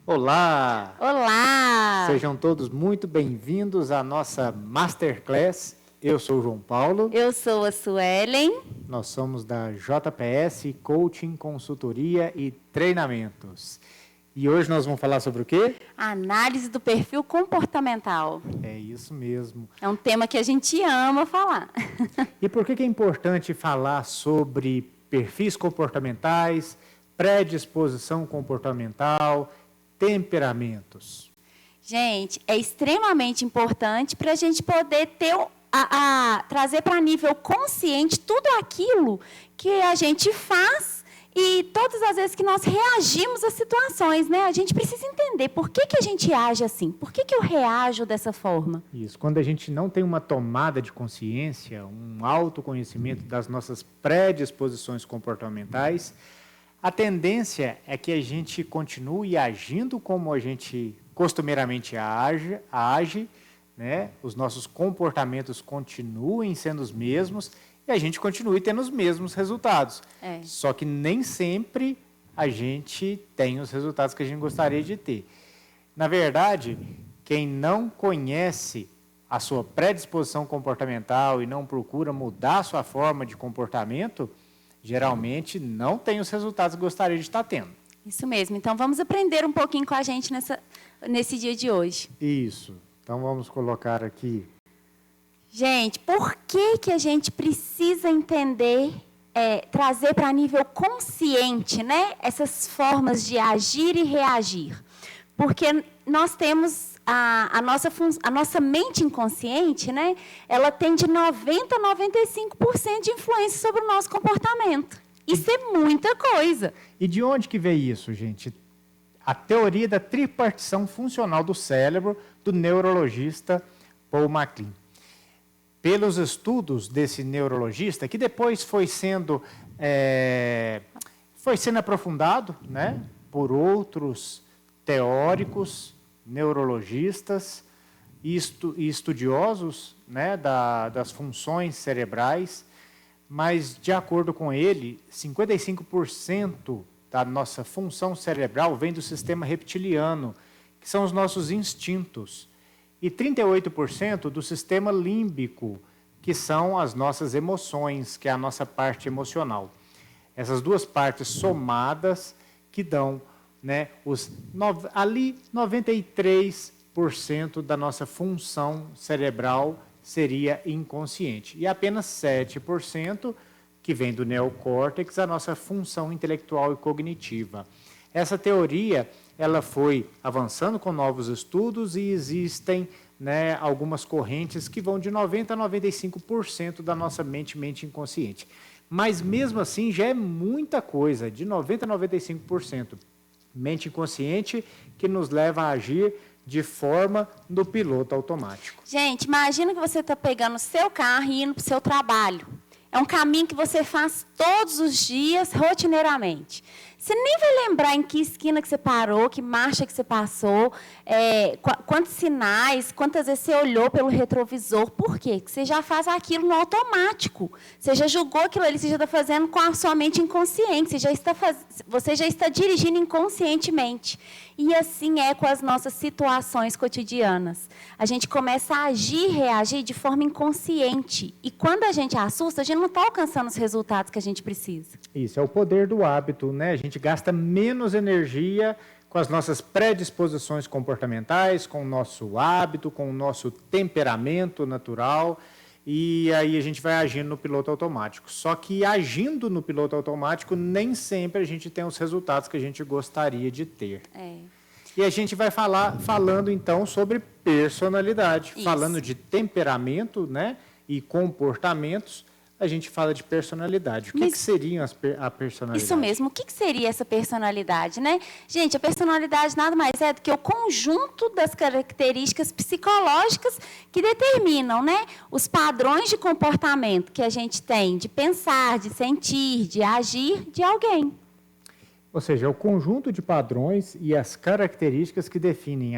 Olá! Olá! Sejam todos muito bem-vindos à nossa Masterclass. Eu sou o João Paulo. Eu sou a Suelen. Nós somos da JPS Coaching, Consultoria e Treinamentos. E hoje nós vamos falar sobre o quê? Análise do perfil comportamental. É isso mesmo. É um tema que a gente ama falar. E por que é importante falar sobre perfis comportamentais, predisposição comportamental, temperamentos? Gente, é extremamente importante para a gente poder ter trazer para nível consciente tudo aquilo que a gente faz e todas as vezes que nós reagimos às situações, né? A gente precisa entender por que a gente age assim, por que eu reajo dessa forma. Isso, quando a gente não tem uma tomada de consciência, um autoconhecimento das nossas predisposições comportamentais, a tendência é que a gente continue agindo como a gente costumeiramente age, né? Os nossos comportamentos continuem sendo os mesmos e a gente continue tendo os mesmos resultados. Só que nem sempre a gente tem os resultados que a gente gostaria de ter. Na verdade, quem não conhece a sua predisposição comportamental e não procura mudar a sua forma de comportamento, geralmente não tem os resultados que gostaria de estar tendo. Isso mesmo. Então, vamos aprender um pouquinho com a gente nesse dia de hoje. Isso. Então, vamos colocar aqui. Gente, por que a gente precisa entender, trazer para nível consciente, né, essas formas de agir e reagir? Porque nós temos a nossa mente inconsciente, né, ela tem de 90% a 95% de influência sobre o nosso comportamento. Isso é muita coisa. E de onde que veio isso, gente? A teoria da tripartição funcional do cérebro do neurologista Paul MacLean. Pelos estudos desse neurologista, que depois foi sendo aprofundado, né, por outros teóricos, neurologistas e estudiosos, né, das funções cerebrais, mas, de acordo com ele, 55% da nossa função cerebral vem do sistema reptiliano, que são os nossos instintos, e 38% do sistema límbico, que são as nossas emoções, que é a nossa parte emocional. Essas duas partes somadas que dão, né, ali 93% da nossa função cerebral seria inconsciente. E apenas 7% que vem do neocórtex, a nossa função intelectual e cognitiva. Essa teoria ela foi avançando com novos estudos e existem, né, algumas correntes que vão de 90% a 95% da nossa mente inconsciente. Mas mesmo assim já é muita coisa, de 90% a 95%. Mente inconsciente que nos leva a agir de forma do piloto automático. Gente, imagina que você está pegando o seu carro e indo para o seu trabalho. É um caminho que você faz todos os dias, rotineiramente. Você nem vai lembrar em que esquina que você parou, que marcha que você passou, quantos sinais, quantas vezes você olhou pelo retrovisor. Por quê? Porque você já faz aquilo no automático. Você já julgou aquilo ali, você já está fazendo com a sua mente inconsciente. Você já está dirigindo inconscientemente. E assim é com as nossas situações cotidianas. A gente começa a agir, reagir de forma inconsciente. E quando a gente assusta, a gente não está alcançando os resultados que a gente precisa. Isso, é o poder do hábito, né? A gente gasta menos energia com as nossas predisposições comportamentais, com o nosso hábito, com o nosso temperamento natural, e aí a gente vai agindo no piloto automático. Só que agindo no piloto automático, nem sempre a gente tem os resultados que a gente gostaria de ter. E a gente vai falando então sobre personalidade. Isso. Falando de temperamento, né, e comportamentos, a gente fala de personalidade. O que seria a personalidade? Isso mesmo. O que seria essa personalidade, né? Gente, a personalidade nada mais é do que o conjunto das características psicológicas que determinam, né, os padrões de comportamento que a gente tem de pensar, de sentir, de agir de alguém. Ou seja, é o conjunto de padrões e as características que definem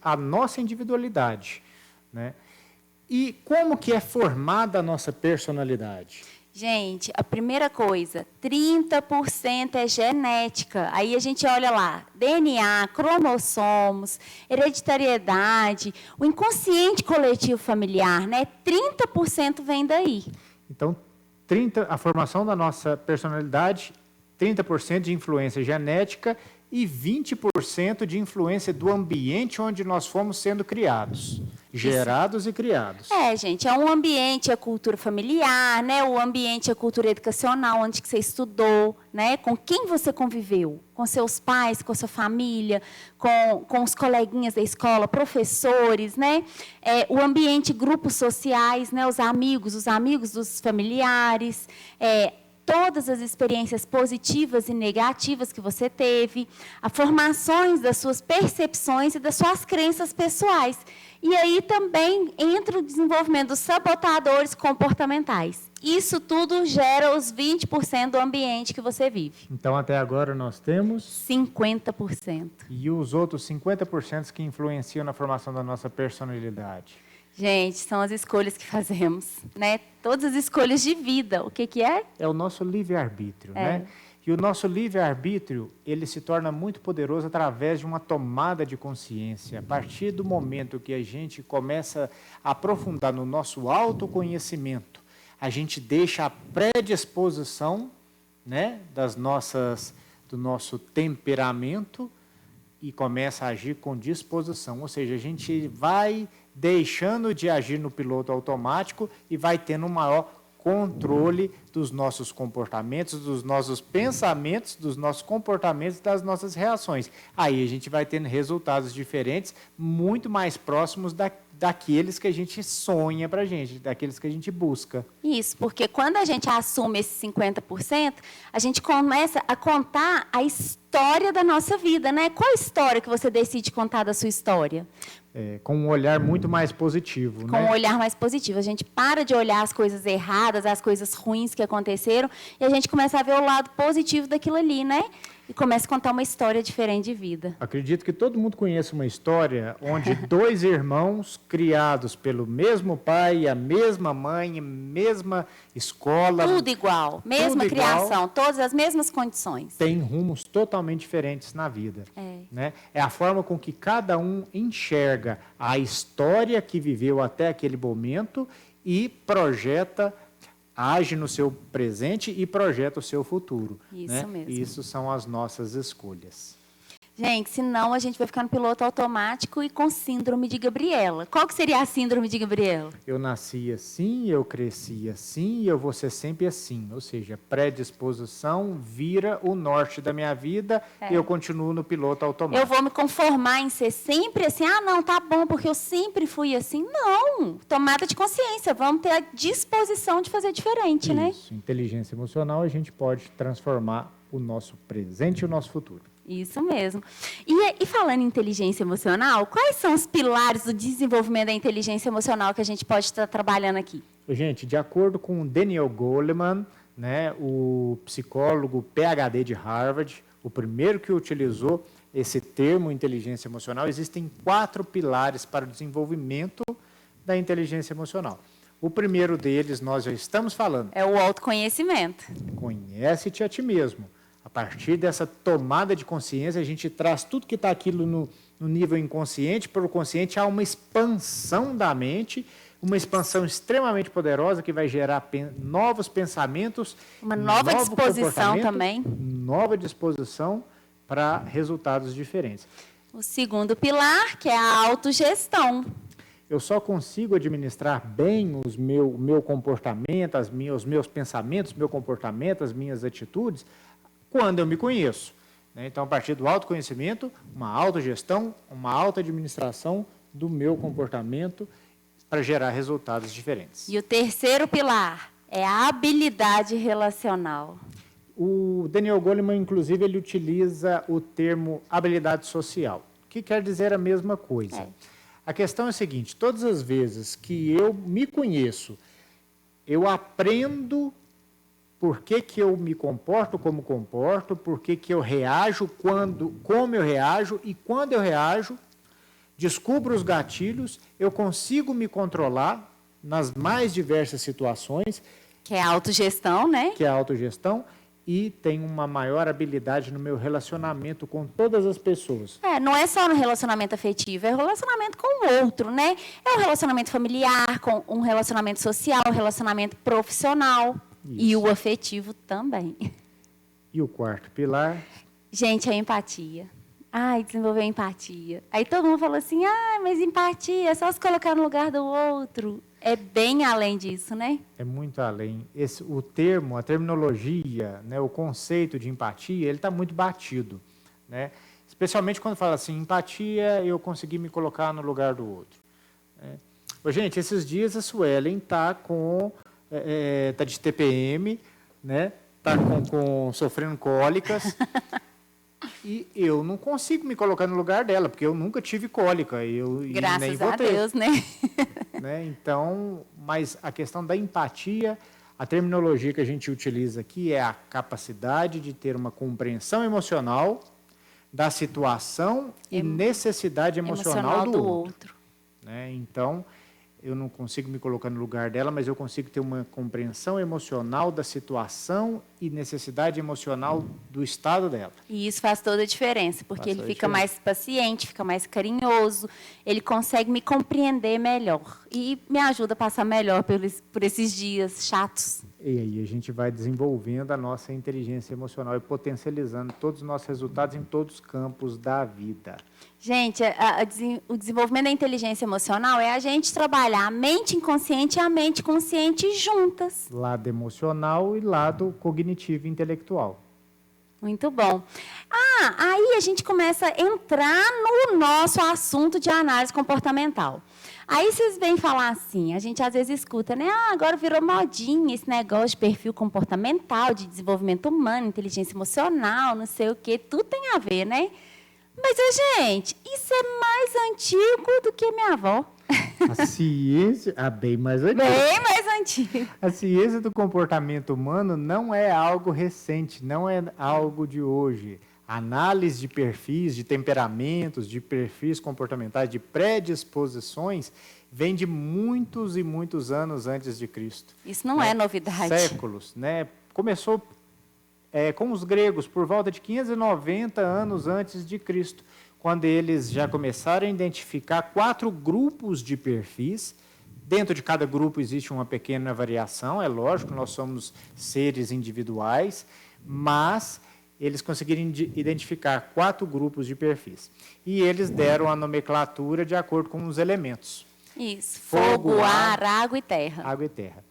a nossa individualidade, né? E como que é formada a nossa personalidade? Gente, a primeira coisa, 30% é genética. Aí a gente olha lá, DNA, cromossomos, hereditariedade, o inconsciente coletivo familiar, né? 30% vem daí. Então, a formação da nossa personalidade, 30% de influência genética e 20% de influência do ambiente onde nós fomos sendo criados. Gerados e criados. Gente, é um ambiente, a cultura familiar, né? O ambiente, a cultura educacional, onde que você estudou, né? Com quem você conviveu, com seus pais, com sua família, com os coleguinhas da escola, professores, né? O ambiente, grupos sociais, né? Os amigos dos familiares, todas as experiências positivas e negativas que você teve, as formações das suas percepções e das suas crenças pessoais. E aí também entra o desenvolvimento dos sabotadores comportamentais. Isso tudo gera os 20% do ambiente que você vive. Então, até agora nós temos 50%. E os outros 50% que influenciam na formação da nossa personalidade? Gente, são as escolhas que fazemos, né? Todas as escolhas de vida. O que é? É o nosso livre-arbítrio, né? E o nosso livre-arbítrio, ele se torna muito poderoso através de uma tomada de consciência. A partir do momento que a gente começa a aprofundar no nosso autoconhecimento, a gente deixa a predisposição, né, do nosso temperamento e começa a agir com disposição. Ou seja, a gente vai deixando de agir no piloto automático e vai tendo um maior controle dos nossos comportamentos, dos nossos pensamentos, dos nossos comportamentos, das nossas reações. Aí a gente vai tendo resultados diferentes, muito mais próximos daqueles que a gente sonha para a gente, daqueles que a gente busca. Isso, porque quando a gente assume esses 50%, a gente começa a contar a história da nossa vida, né? Qual a história que você decide contar da sua história? Com um olhar muito mais positivo. Com um olhar mais positivo. A gente para de olhar as coisas erradas, as coisas ruins que aconteceram, e a gente começa a ver o lado positivo daquilo ali, né? E começa a contar uma história diferente de vida. Acredito que todo mundo conhece uma história onde dois irmãos criados pelo mesmo pai, a mesma mãe, a mesma escola. Tudo igual, mesma criação, todas as mesmas condições. Têm rumos totalmente diferentes na vida. Né? É a forma com que cada um enxerga a história que viveu até aquele momento e age no seu presente e projeta o seu futuro. Isso né? mesmo. Isso são as nossas escolhas. Gente, senão a gente vai ficar no piloto automático e com síndrome de Gabriela. Qual que seria a síndrome de Gabriela? Eu nasci assim, eu cresci assim e eu vou ser sempre assim. Ou seja, predisposição vira o norte da minha vida e eu continuo no piloto automático. Eu vou me conformar em ser sempre assim? Ah, não, tá bom, porque eu sempre fui assim. Não, tomada de consciência. Vamos ter a disposição de fazer diferente, né? Isso, inteligência emocional, a gente pode transformar o nosso presente e o nosso futuro. Isso mesmo. E falando em inteligência emocional, quais são os pilares do desenvolvimento da inteligência emocional que a gente pode estar trabalhando aqui? Gente, de acordo com Daniel Goleman, né, o psicólogo PhD de Harvard, o primeiro que utilizou esse termo inteligência emocional, existem 4 pilares para o desenvolvimento da inteligência emocional. O primeiro deles, nós já estamos falando. É o autoconhecimento. Conhece-te a ti mesmo. A partir dessa tomada de consciência, a gente traz tudo que está aquilo no nível inconsciente para o consciente. Há uma expansão da mente, uma expansão extremamente poderosa que vai gerar novos pensamentos. Uma nova disposição também. Nova disposição para resultados diferentes. O segundo pilar, que é a autogestão. Eu só consigo administrar bem o meu comportamento, os meus pensamentos, meu comportamento, as minhas atitudes, quando eu me conheço. Então, a partir do autoconhecimento, uma autogestão, uma autoadministração do meu comportamento para gerar resultados diferentes. E o terceiro pilar é a habilidade relacional. O Daniel Goleman, inclusive, ele utiliza o termo habilidade social, que quer dizer a mesma coisa. A questão é a seguinte: todas as vezes que eu me conheço, eu aprendo por que eu me comporto como comporto, por que eu reajo, como eu reajo e quando eu reajo, descubro os gatilhos, eu consigo me controlar nas mais diversas situações, Que é a autogestão, né? que é a autogestão, e tenho uma maior habilidade no meu relacionamento com todas as pessoas. Não é só no relacionamento afetivo, é o relacionamento com o outro, né? É o relacionamento familiar, com um relacionamento social, um relacionamento profissional. Isso. E o afetivo também. E o quarto pilar? Gente, a empatia. Desenvolver empatia. Aí todo mundo falou assim, mas empatia é só se colocar no lugar do outro. É bem além disso, né? É muito além. O termo, a terminologia, né, o conceito de empatia, ele está muito batido, né? Especialmente quando fala assim, empatia, eu consegui me colocar no lugar do outro. Né? Gente, esses dias a Suelen está tá de TPM, né? Está sofrendo cólicas. E eu não consigo me colocar no lugar dela, porque eu nunca tive cólica. Graças a Deus, né? Então, mas a questão da empatia, a terminologia que a gente utiliza aqui é a capacidade de ter uma compreensão emocional da situação e necessidade emocional do outro. Né? Então, eu não consigo me colocar no lugar dela, mas eu consigo ter uma compreensão emocional da situação e necessidade emocional do estado dela. E isso faz toda a diferença, porque ele fica mais paciente, fica mais carinhoso, ele consegue me compreender melhor e me ajuda a passar melhor por esses dias chatos. E aí a gente vai desenvolvendo a nossa inteligência emocional e potencializando todos os nossos resultados em todos os campos da vida. Gente, o desenvolvimento da inteligência emocional é a gente trabalhar a mente inconsciente e a mente consciente juntas. Lado emocional e lado cognitivo e intelectual. Muito bom. Aí a gente começa a entrar no nosso assunto de análise comportamental. Aí vocês vêm falar assim, a gente às vezes escuta, né? Agora virou modinha esse negócio de perfil comportamental, de desenvolvimento humano, inteligência emocional, não sei o quê, tudo tem a ver, né? Mas, gente, isso é mais antigo do que minha avó. A ciência, bem mais antiga. Bem mais antigo. A ciência do comportamento humano não é algo recente, não é algo de hoje. Análise de perfis, de temperamentos, de perfis comportamentais, de predisposições, vem de muitos e muitos anos antes de Cristo. Isso não é novidade. Séculos, né? Começou com os gregos, por volta de 590 anos antes de Cristo, quando eles já começaram a identificar 4 grupos de perfis. Dentro de cada grupo existe uma pequena variação, é lógico, nós somos seres individuais, mas eles conseguiram identificar 4 grupos de perfis. E eles deram a nomenclatura de acordo com os elementos. Isso, fogo, ar, água e terra. Água e terra.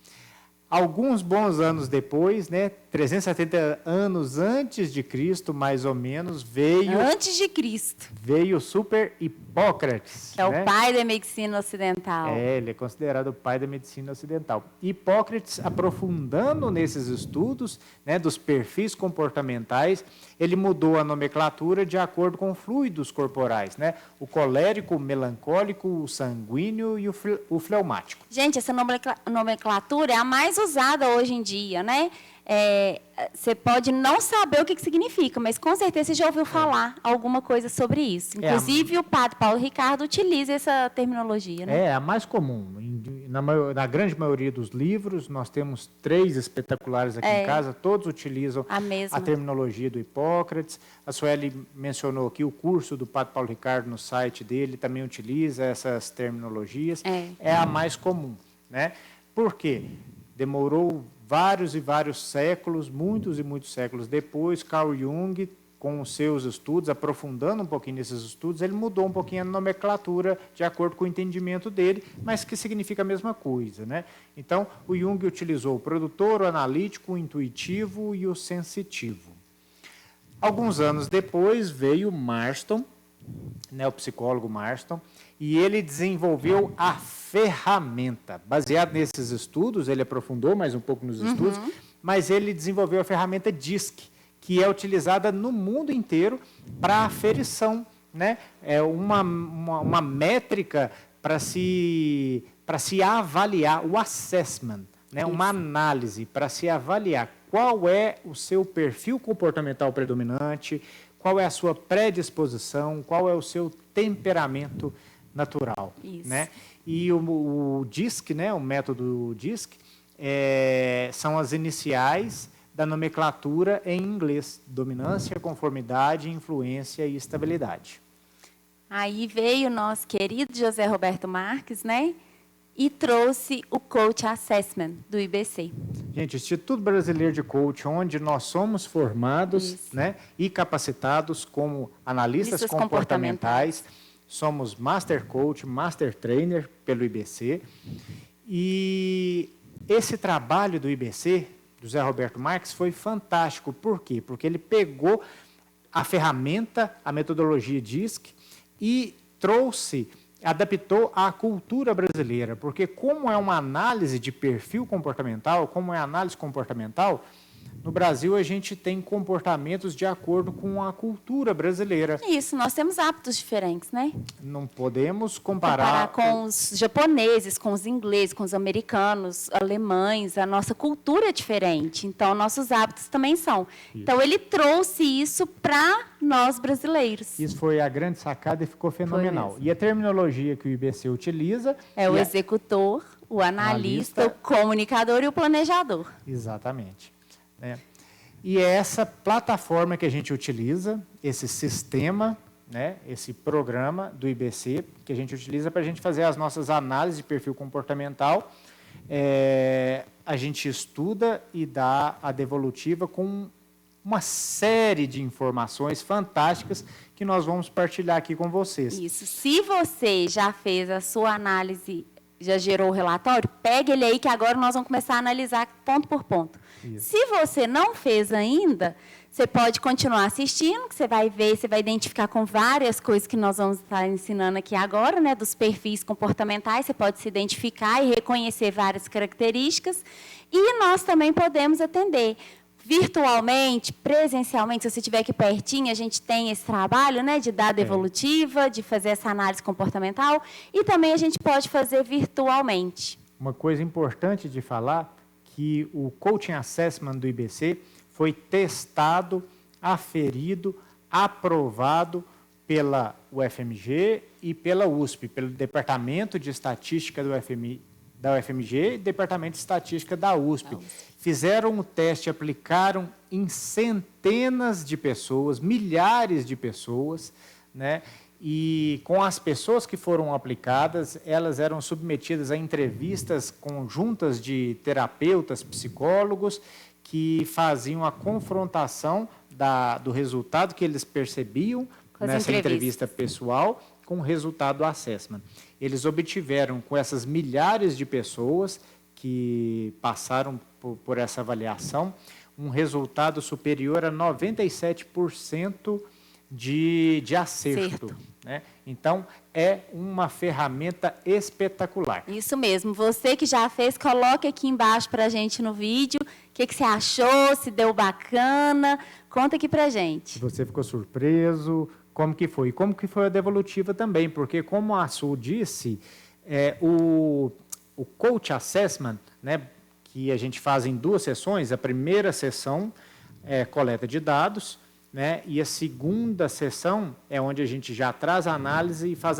Alguns bons anos depois, né, 370 anos antes de Cristo, mais ou menos, veio... Antes de Cristo. Veio o Super Hipócrates. Que é o pai da medicina ocidental. Ele é considerado o pai da medicina ocidental. Hipócrates, aprofundando nesses estudos, né, dos perfis comportamentais, ele mudou a nomenclatura de acordo com fluidos corporais, né? O colérico, o melancólico, o sanguíneo e o fleumático. Gente, essa nomenclatura é a mais usada hoje em dia, né? Você pode não saber o que significa, mas com certeza você já ouviu falar alguma coisa sobre isso. Inclusive, o padre Paulo Ricardo utiliza essa terminologia. Né? É a mais comum. Na grande maioria dos livros, nós temos 3 espetaculares aqui em casa, todos utilizam a terminologia do Hipócrates. A Sueli mencionou aqui o curso do padre Paulo Ricardo no site dele, também utiliza essas terminologias. É a mais comum. Né? Por quê? Demorou vários e vários séculos, muitos e muitos séculos depois, Carl Jung, com os seus estudos, aprofundando um pouquinho nesses estudos, ele mudou um pouquinho a nomenclatura de acordo com o entendimento dele, mas que significa a mesma coisa. Né? Então, o Jung utilizou o produtor, o analítico, o intuitivo e o sensitivo. Alguns anos depois veio Marston, né, o psicólogo Marston, e ele desenvolveu a ferramenta. Baseado nesses estudos, ele aprofundou mais um pouco nos estudos, mas ele desenvolveu a ferramenta DISC, que é utilizada no mundo inteiro para aferição. Né? É uma métrica para se avaliar, o assessment, né? Uma análise para se avaliar qual é o seu perfil comportamental predominante, qual é a sua predisposição, qual é o seu temperamento natural. Né? E o DISC, né, o método DISC, são as iniciais da nomenclatura em inglês: dominância, conformidade, influência e estabilidade. Aí veio o nosso querido José Roberto Marques, né? E trouxe o Coach Assessment do IBC. Gente, Instituto Brasileiro de Coach, onde nós somos formados, né, e capacitados como analistas comportamentais. Somos Master Coach, Master Trainer pelo IBC. E esse trabalho do IBC, do José Roberto Marques, foi fantástico. Por quê? Porque ele pegou a ferramenta, a metodologia DISC, e adaptou à cultura brasileira, porque como é uma análise de perfil comportamental, como é análise comportamental, no Brasil a gente tem comportamentos de acordo com a cultura brasileira. Isso, nós temos hábitos diferentes, né? Não podemos comparar com os japoneses, com os ingleses, com os americanos, alemães, a nossa cultura é diferente, então nossos hábitos também são. Isso. Então ele trouxe isso para nós brasileiros. Isso foi a grande sacada e ficou fenomenal. E a terminologia que o IBC utiliza é o executor, o analista, o comunicador e o planejador. Exatamente. E é essa plataforma que a gente utiliza, esse sistema, né, esse programa do IBC, que a gente utiliza para a gente fazer as nossas análises de perfil comportamental. A gente estuda e dá a devolutiva com uma série de informações fantásticas que nós vamos partilhar aqui com vocês. Isso. Se você já fez a sua análise, já gerou o relatório, pegue ele aí que agora nós vamos começar a analisar ponto por ponto. Isso. Se você não fez ainda, você pode continuar assistindo, que você vai ver, você vai identificar com várias coisas que nós vamos estar ensinando aqui agora, né, dos perfis comportamentais, você pode se identificar e reconhecer várias características. E nós também podemos atender virtualmente, presencialmente, se você estiver aqui pertinho, a gente tem esse trabalho, né, de dar devolutiva, de fazer essa análise comportamental, e também a gente pode fazer virtualmente. Uma coisa importante de falar, que o Coaching Assessment do IBC foi testado, aferido, aprovado pela UFMG e pela USP, pelo Departamento de Estatística da UFMG e Departamento de Estatística da USP. Fizeram o teste, aplicaram em centenas de pessoas, milhares de pessoas, né? E com as pessoas que foram aplicadas, elas eram submetidas a entrevistas conjuntas de terapeutas, psicólogos, que faziam a confrontação do resultado que eles percebiam nessa entrevista pessoal com o resultado do assessment. Eles obtiveram, com essas milhares de pessoas que passaram por essa avaliação, um resultado superior a 97% de acerto. Né? Então, é uma ferramenta espetacular. Isso mesmo. Você que já fez, coloque aqui embaixo para a gente no vídeo o que você achou, se deu bacana. Conta aqui para a gente. Se você ficou surpreso, como que foi? E como que foi a devolutiva também, porque como a Su disse, o Coach Assessment, né, que a gente faz em 2 sessões, a primeira sessão é coleta de dados, né, e a segunda sessão é onde a gente já traz a análise e faz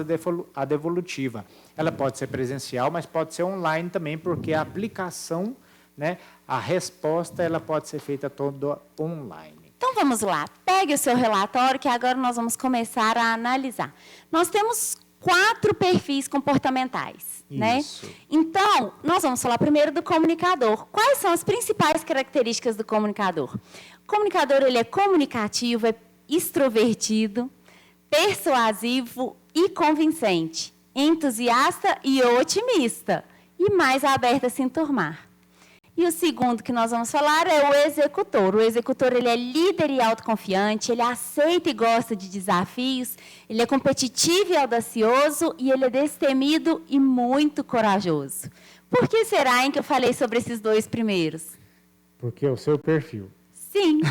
a devolutiva. Ela pode ser presencial, mas pode ser online também, porque a aplicação, né, a resposta, ela pode ser feita toda online. Então, vamos lá. Pegue o seu relatório, que agora nós vamos começar a analisar. Nós temos 4 perfis comportamentais, né? Então, nós vamos falar primeiro do comunicador. Quais são as principais características do comunicador? O comunicador, ele é comunicativo, é extrovertido, persuasivo e convincente, entusiasta e otimista, e mais aberto a se enturmar. E o segundo que nós vamos falar é o executor. O executor, ele é líder e autoconfiante, ele aceita e gosta de desafios, ele é competitivo e audacioso, e ele é destemido e muito corajoso. Por que será, que eu falei sobre esses 2 primeiros? Porque é o seu perfil. Sim.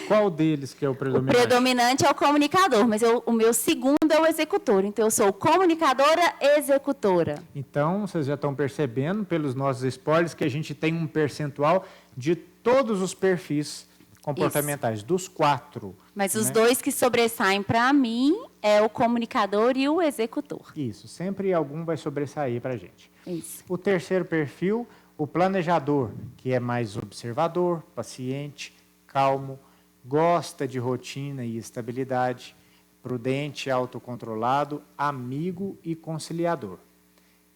Qual deles que é o predominante? O predominante é o comunicador, mas o meu segundo é o executor. Então, eu sou comunicadora executora. Então, vocês já estão percebendo, pelos nossos spoilers, que a gente tem um percentual de todos os perfis comportamentais, dos 4. Mas os 2 que sobressaem para mim é o comunicador e o executor. Isso, sempre algum vai sobressair para a gente. Isso. O terceiro perfil, O planejador, que é mais observador, paciente, calmo, gosta de rotina e estabilidade, prudente, autocontrolado, amigo e conciliador.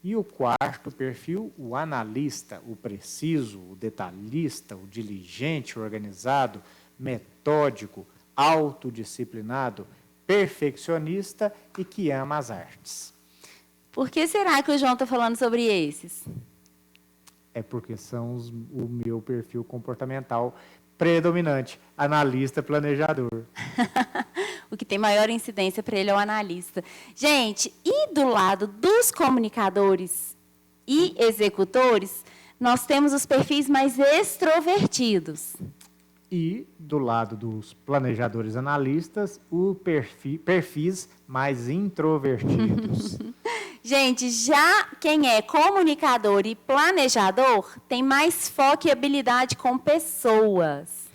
E o quarto perfil, o analista, o preciso, o detalhista, o diligente, organizado, metódico, autodisciplinado, perfeccionista e que ama as artes. Por que será que o João está falando sobre esses? É porque são o meu perfil comportamental predominante, analista, planejador. O que tem maior incidência para ele é o analista. Gente, e do lado dos comunicadores e executores, nós temos os perfis mais extrovertidos. E do lado dos planejadores analistas, o perfis mais introvertidos. Gente, já quem é comunicador e planejador tem mais foco e habilidade com pessoas.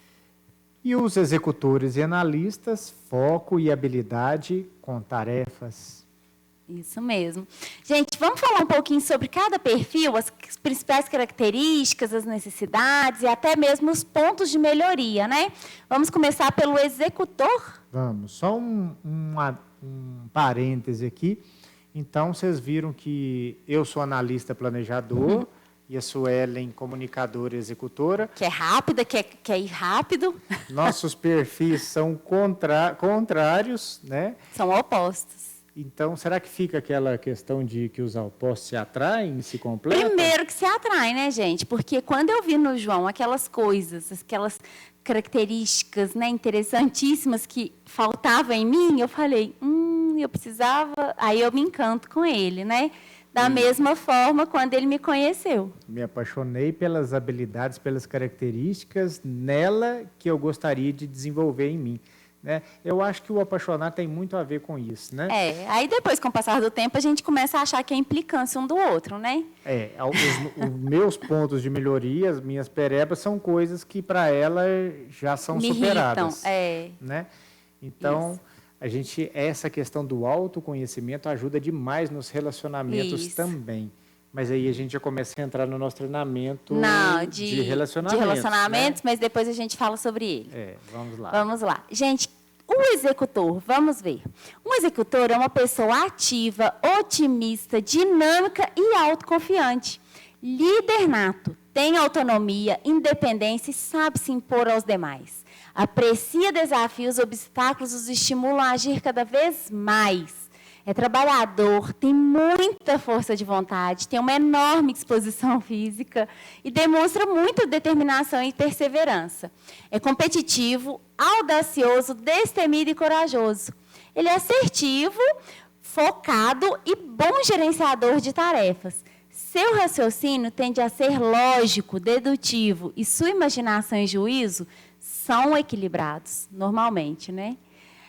E os executores e analistas, foco e habilidade com tarefas. Isso mesmo. Gente, vamos falar um pouquinho sobre cada perfil, as principais características, as necessidades e até mesmo os pontos de melhoria, né? Vamos começar pelo executor? Vamos, só um parêntese aqui. Então, vocês viram que eu sou analista planejador e a Suelen comunicadora e executora. Que é rápida, quer ir rápido. Nossos perfis são contrários, né? São opostos. Então, será que fica aquela questão de que os opostos se atraem, se completam? Primeiro que se atrai, né, gente? Porque quando eu vi no João aquelas coisas, aquelas características, né, interessantíssimas que faltavam em mim, eu falei, eu precisava... Aí eu me encanto com ele, né? Da mesma forma, quando ele me conheceu. Me apaixonei pelas habilidades, pelas características nela que eu gostaria de desenvolver em mim. Né? Eu acho que o apaixonar tem muito a ver com isso, né? Aí depois, com o passar do tempo, a gente começa a achar que é implicância um do outro, né? Os meus pontos de melhoria, as minhas perebas, são coisas que para ela já são Me superadas. irritam, né? Então, essa questão do autoconhecimento ajuda demais nos relacionamentos também. Mas aí a gente já começa a entrar no nosso treinamento de relacionamentos. De relacionamentos, né? mas depois a gente fala sobre ele. Vamos lá. Vamos lá. Gente, o executor, vamos ver. Um executor é uma pessoa ativa, otimista, dinâmica e autoconfiante. Líder nato, tem autonomia, independência e sabe se impor aos demais. Aprecia desafios, obstáculos, os estimula a agir cada vez mais. É trabalhador, tem muita força de vontade, tem uma enorme disposição física e demonstra muita determinação e perseverança. É competitivo, audacioso, destemido e corajoso. Ele é assertivo, focado e bom gerenciador de tarefas. Seu raciocínio tende a ser lógico, dedutivo e sua imaginação e juízo são equilibrados, normalmente, né?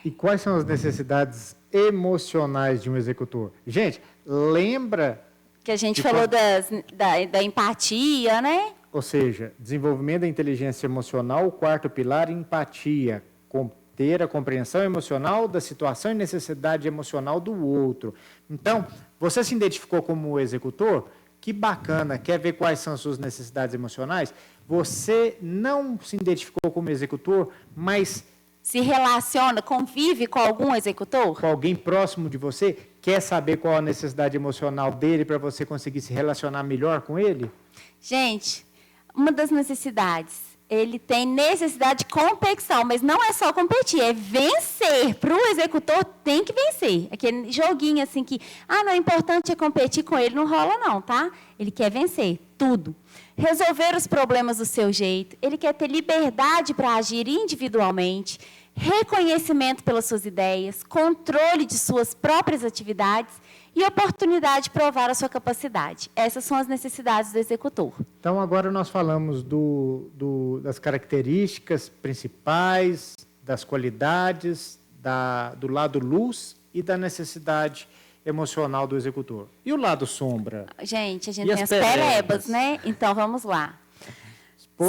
E quais são as necessidades emocionais de um executor? Gente, lembra... Que a gente falou da empatia, né? Ou seja, desenvolvimento da inteligência emocional, o quarto pilar, empatia. Ter a compreensão emocional da situação e necessidade emocional do outro. Então, você se identificou como executor? Que bacana, quer ver quais são as suas necessidades emocionais? Você não se identificou como executor, mas... Se relaciona, convive com algum executor? Com alguém próximo de você? Quer saber qual a necessidade emocional dele para você conseguir se relacionar melhor com ele? Gente, uma das necessidades, ele tem necessidade de competição, mas não é só competir, é vencer. Para o executor, tem que vencer. Aquele joguinho assim que, não, o importante é competir com ele, não rola não, tá? Ele quer vencer, tudo. Resolver os problemas do seu jeito, ele quer ter liberdade para agir individualmente, reconhecimento pelas suas ideias, controle de suas próprias atividades e oportunidade de provar a sua capacidade. Essas são as necessidades do executor. Então, agora nós falamos das características principais, das qualidades, do lado luz e da necessidade emocional do executor. E o lado sombra? Gente, a gente tem as perebas, né? Então, vamos lá.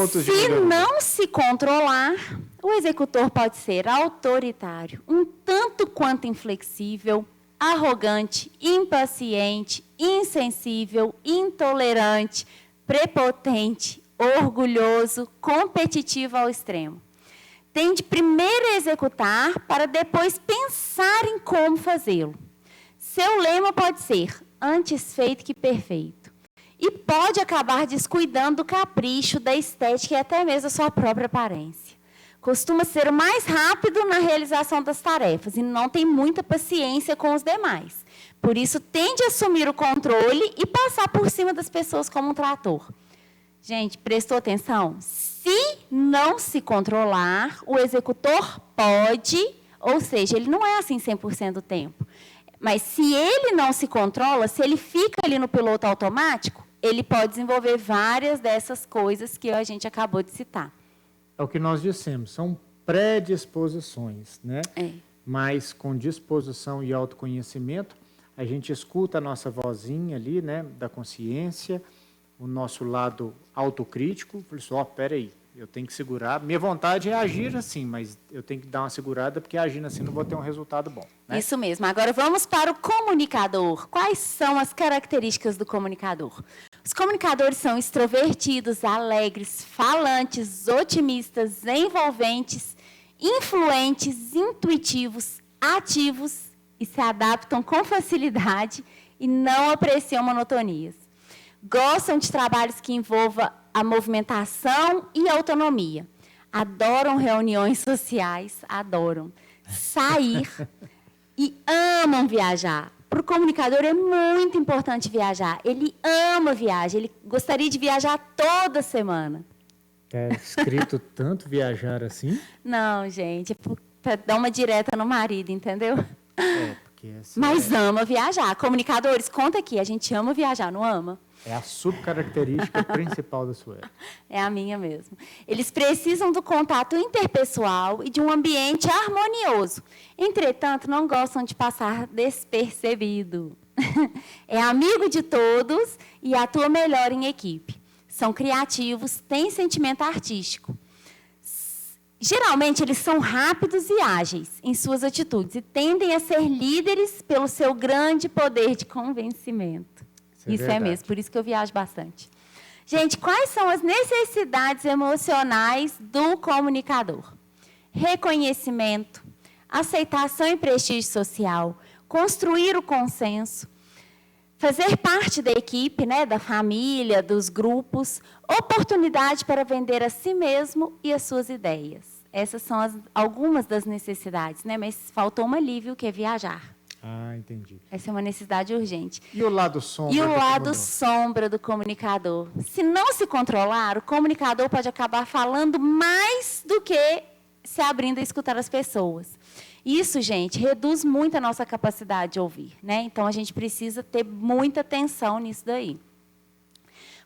Se não se controlar, o executor pode ser autoritário, um tanto quanto inflexível, arrogante, impaciente, insensível, intolerante, prepotente, orgulhoso, competitivo ao extremo. Tende primeiro a executar para depois pensar em como fazê-lo. Seu lema pode ser antes feito que perfeito. E pode acabar descuidando do capricho, da estética e até mesmo da sua própria aparência. Costuma ser o mais rápido na realização das tarefas e não tem muita paciência com os demais. Por isso, tende a assumir o controle e passar por cima das pessoas como um trator. Gente, prestou atenção? Se não se controlar, o executor pode, ou seja, ele não é assim 100% do tempo. Mas se ele não se controla, se ele fica ali no piloto automático, ele pode desenvolver várias dessas coisas que a gente acabou de citar. É o que nós dissemos, são predisposições, né? Mas com disposição e autoconhecimento, a gente escuta a nossa vozinha ali, né, da consciência, o nosso lado autocrítico, fala assim, peraí, eu tenho que segurar, minha vontade é agir assim, mas eu tenho que dar uma segurada, porque agindo assim não vou ter um resultado bom. Né? Isso mesmo. Agora vamos para o comunicador. Quais são as características do comunicador? Os comunicadores são extrovertidos, alegres, falantes, otimistas, envolventes, influentes, intuitivos, ativos e se adaptam com facilidade e não apreciam monotonias. Gostam de trabalhos que envolvam a movimentação e a autonomia. Adoram reuniões sociais, adoram sair e amam viajar. Para o comunicador é muito importante viajar. Ele ama viagem, ele gostaria de viajar toda semana. É escrito tanto viajar assim? Não, gente, é para dar uma direta no marido, entendeu? Porque assim, mas ama viajar. Comunicadores, conta aqui, a gente ama viajar, não ama? É a subcaracterística principal da Sueli. É a minha mesmo. Eles precisam do contato interpessoal e de um ambiente harmonioso. Entretanto, não gostam de passar despercebido. É amigo de todos e atua melhor em equipe. São criativos, têm sentimento artístico. Geralmente, eles são rápidos e ágeis em suas atitudes e tendem a ser líderes pelo seu grande poder de convencimento. Isso é mesmo, por isso que eu viajo bastante. Gente, quais são as necessidades emocionais do comunicador? Reconhecimento, aceitação e prestígio social, construir o consenso, fazer parte da equipe, né, da família, dos grupos, oportunidade para vender a si mesmo e as suas ideias. Essas são algumas das necessidades, né, mas faltou um alívio, que é viajar. Ah, entendi. Essa é uma necessidade urgente. E o lado sombra? E o lado sombra do comunicador? Se não se controlar, o comunicador pode acabar falando mais do que se abrindo a escutar as pessoas. Isso, gente, reduz muito a nossa capacidade de ouvir, né? Então, a gente precisa ter muita atenção nisso daí.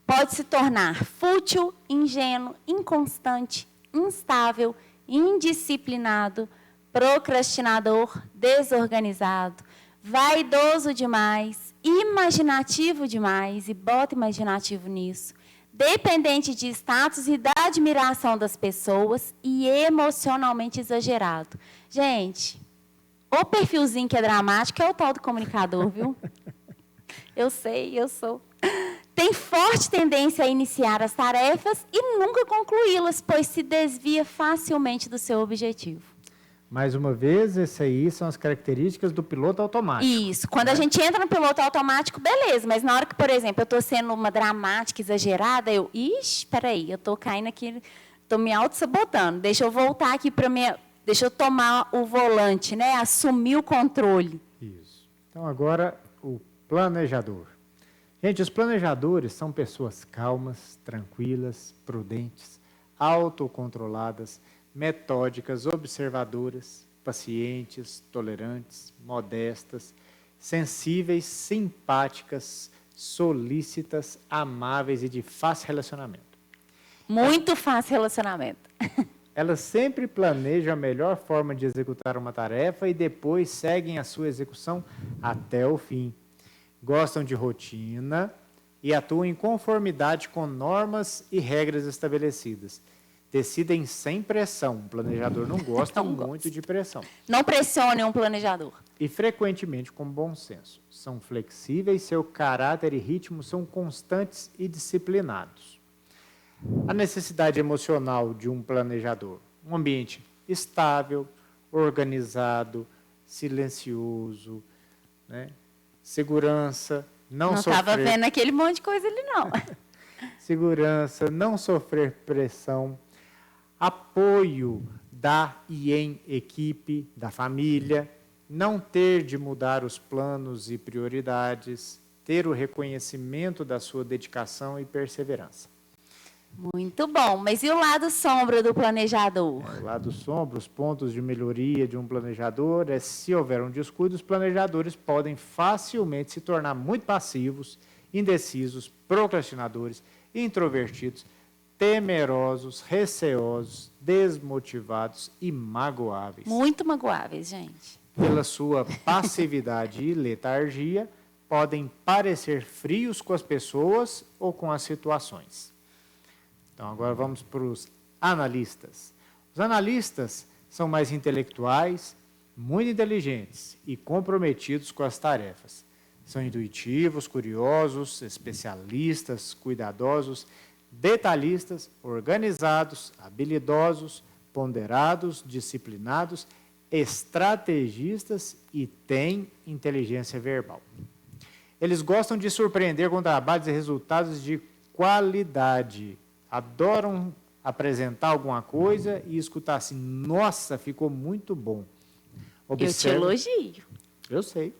Pode se tornar fútil, ingênuo, inconstante, instável, indisciplinado, procrastinador, desorganizado, vaidoso demais, imaginativo demais, e bota imaginativo nisso, dependente de status e da admiração das pessoas e emocionalmente exagerado. Gente, o perfilzinho que é dramático é o tal do comunicador, viu? Eu sei, eu sou. Tem forte tendência a iniciar as tarefas e nunca concluí-las, pois se desvia facilmente do seu objetivo. Mais uma vez, essas aí são as características do piloto automático. Isso. Quando a gente entra no piloto automático, beleza. Mas na hora que, por exemplo, eu estou sendo uma dramática, exagerada, peraí, eu estou caindo aqui, estou me auto-sabotando. Deixa eu voltar aqui para minha... Deixa eu tomar o volante, né? Assumir o controle. Isso. Então, agora, o planejador. Gente, os planejadores são pessoas calmas, tranquilas, prudentes, autocontroladas, metódicas, observadoras, pacientes, tolerantes, modestas, sensíveis, simpáticas, solícitas, amáveis e de fácil relacionamento. Muito fácil relacionamento. Elas sempre planejam a melhor forma de executar uma tarefa e depois seguem a sua execução até o fim. Gostam de rotina e atuam em conformidade com normas e regras estabelecidas. Decidem sem pressão. O planejador não gosta muito de pressão. Não pressione um planejador. e frequentemente com bom senso. São flexíveis, seu caráter e ritmo são constantes e disciplinados. A necessidade emocional de um planejador. Um ambiente estável, organizado, silencioso, né? Segurança, não estava sofrer... vendo aquele monte de coisa ali, não. Segurança, não sofrer pressão, apoio da e em equipe, da família, não ter de mudar os planos e prioridades, ter o reconhecimento da sua dedicação e perseverança. Muito bom, mas e o lado sombra do planejador? O lado sombra, os pontos de melhoria de um planejador, se houver um descuido, os planejadores podem facilmente se tornar muito passivos, indecisos, procrastinadores, introvertidos, temerosos, receosos, desmotivados e magoáveis. Muito magoáveis, gente. Pela sua passividade e letargia, podem parecer frios com as pessoas ou com as situações. Então, agora vamos para os analistas. Os analistas são mais intelectuais, muito inteligentes e comprometidos com as tarefas. São intuitivos, curiosos, especialistas, cuidadosos, detalhistas, organizados, habilidosos, ponderados, disciplinados, estrategistas e têm inteligência verbal. Eles gostam de surpreender com trabalhos e resultados de qualidade. Adoram apresentar alguma coisa e escutar assim, nossa, ficou muito bom. Observa, eu te elogio. Eu sei.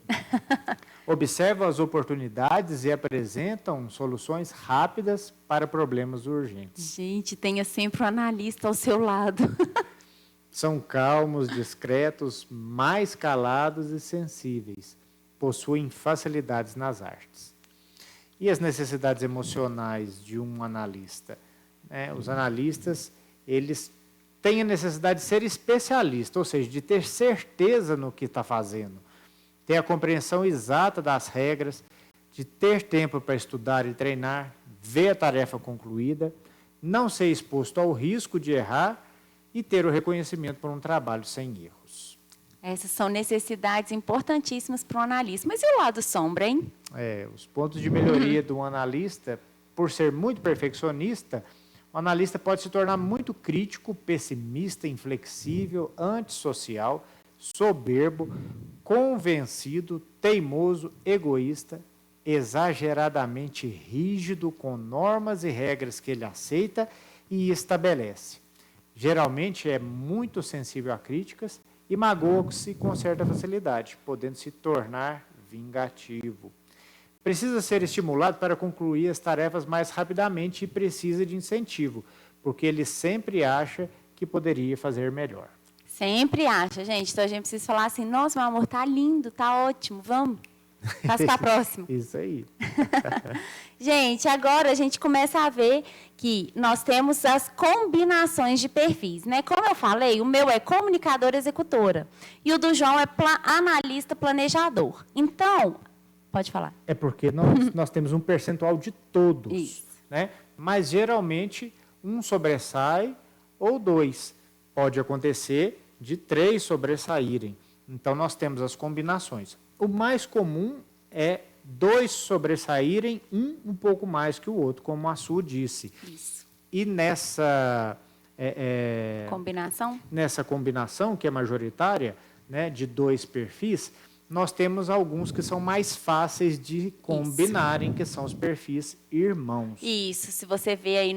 Observam as oportunidades e apresentam soluções rápidas para problemas urgentes. Gente, tenha sempre um analista ao seu lado. São calmos, discretos, mais calados e sensíveis. Possuem facilidades nas artes. E as necessidades emocionais de um analista? Os analistas, eles têm a necessidade de ser especialista, ou seja, de ter certeza no que está fazendo, ter a compreensão exata das regras, de ter tempo para estudar e treinar, ver a tarefa concluída, não ser exposto ao risco de errar e ter o reconhecimento por um trabalho sem erros. Essas são necessidades importantíssimas para o analista. Mas e o lado sombra, hein? Os pontos de melhoria do analista, por ser muito perfeccionista, o analista pode se tornar muito crítico, pessimista, inflexível, antissocial, soberbo, convencido, teimoso, egoísta, exageradamente rígido com normas e regras que ele aceita e estabelece. Geralmente é muito sensível a críticas e magoa-se com certa facilidade, podendo se tornar vingativo. Precisa ser estimulado para concluir as tarefas mais rapidamente e precisa de incentivo, porque ele sempre acha que poderia fazer melhor. Sempre acha, gente. Então a gente precisa falar assim, nossa, meu amor, tá lindo, tá ótimo, vamos. Passa para a próxima. Isso aí. Gente, agora a gente começa a ver que nós temos as combinações de perfis, né? Como eu falei, o meu é comunicadora executora e o do João é analista planejador. Então, pode falar. É porque nós temos um percentual de todos. Isso. Né? Mas, geralmente, um sobressai ou dois. Pode acontecer de 3 sobressaírem. Então, nós temos as combinações. O mais comum é 2 sobressaírem, um pouco mais que o outro, como a Su disse. Isso. E nessa combinação, que é majoritária, né, de 2 perfis, nós temos alguns que são mais fáceis de combinarem, que são os perfis irmãos. Isso, se você vê aí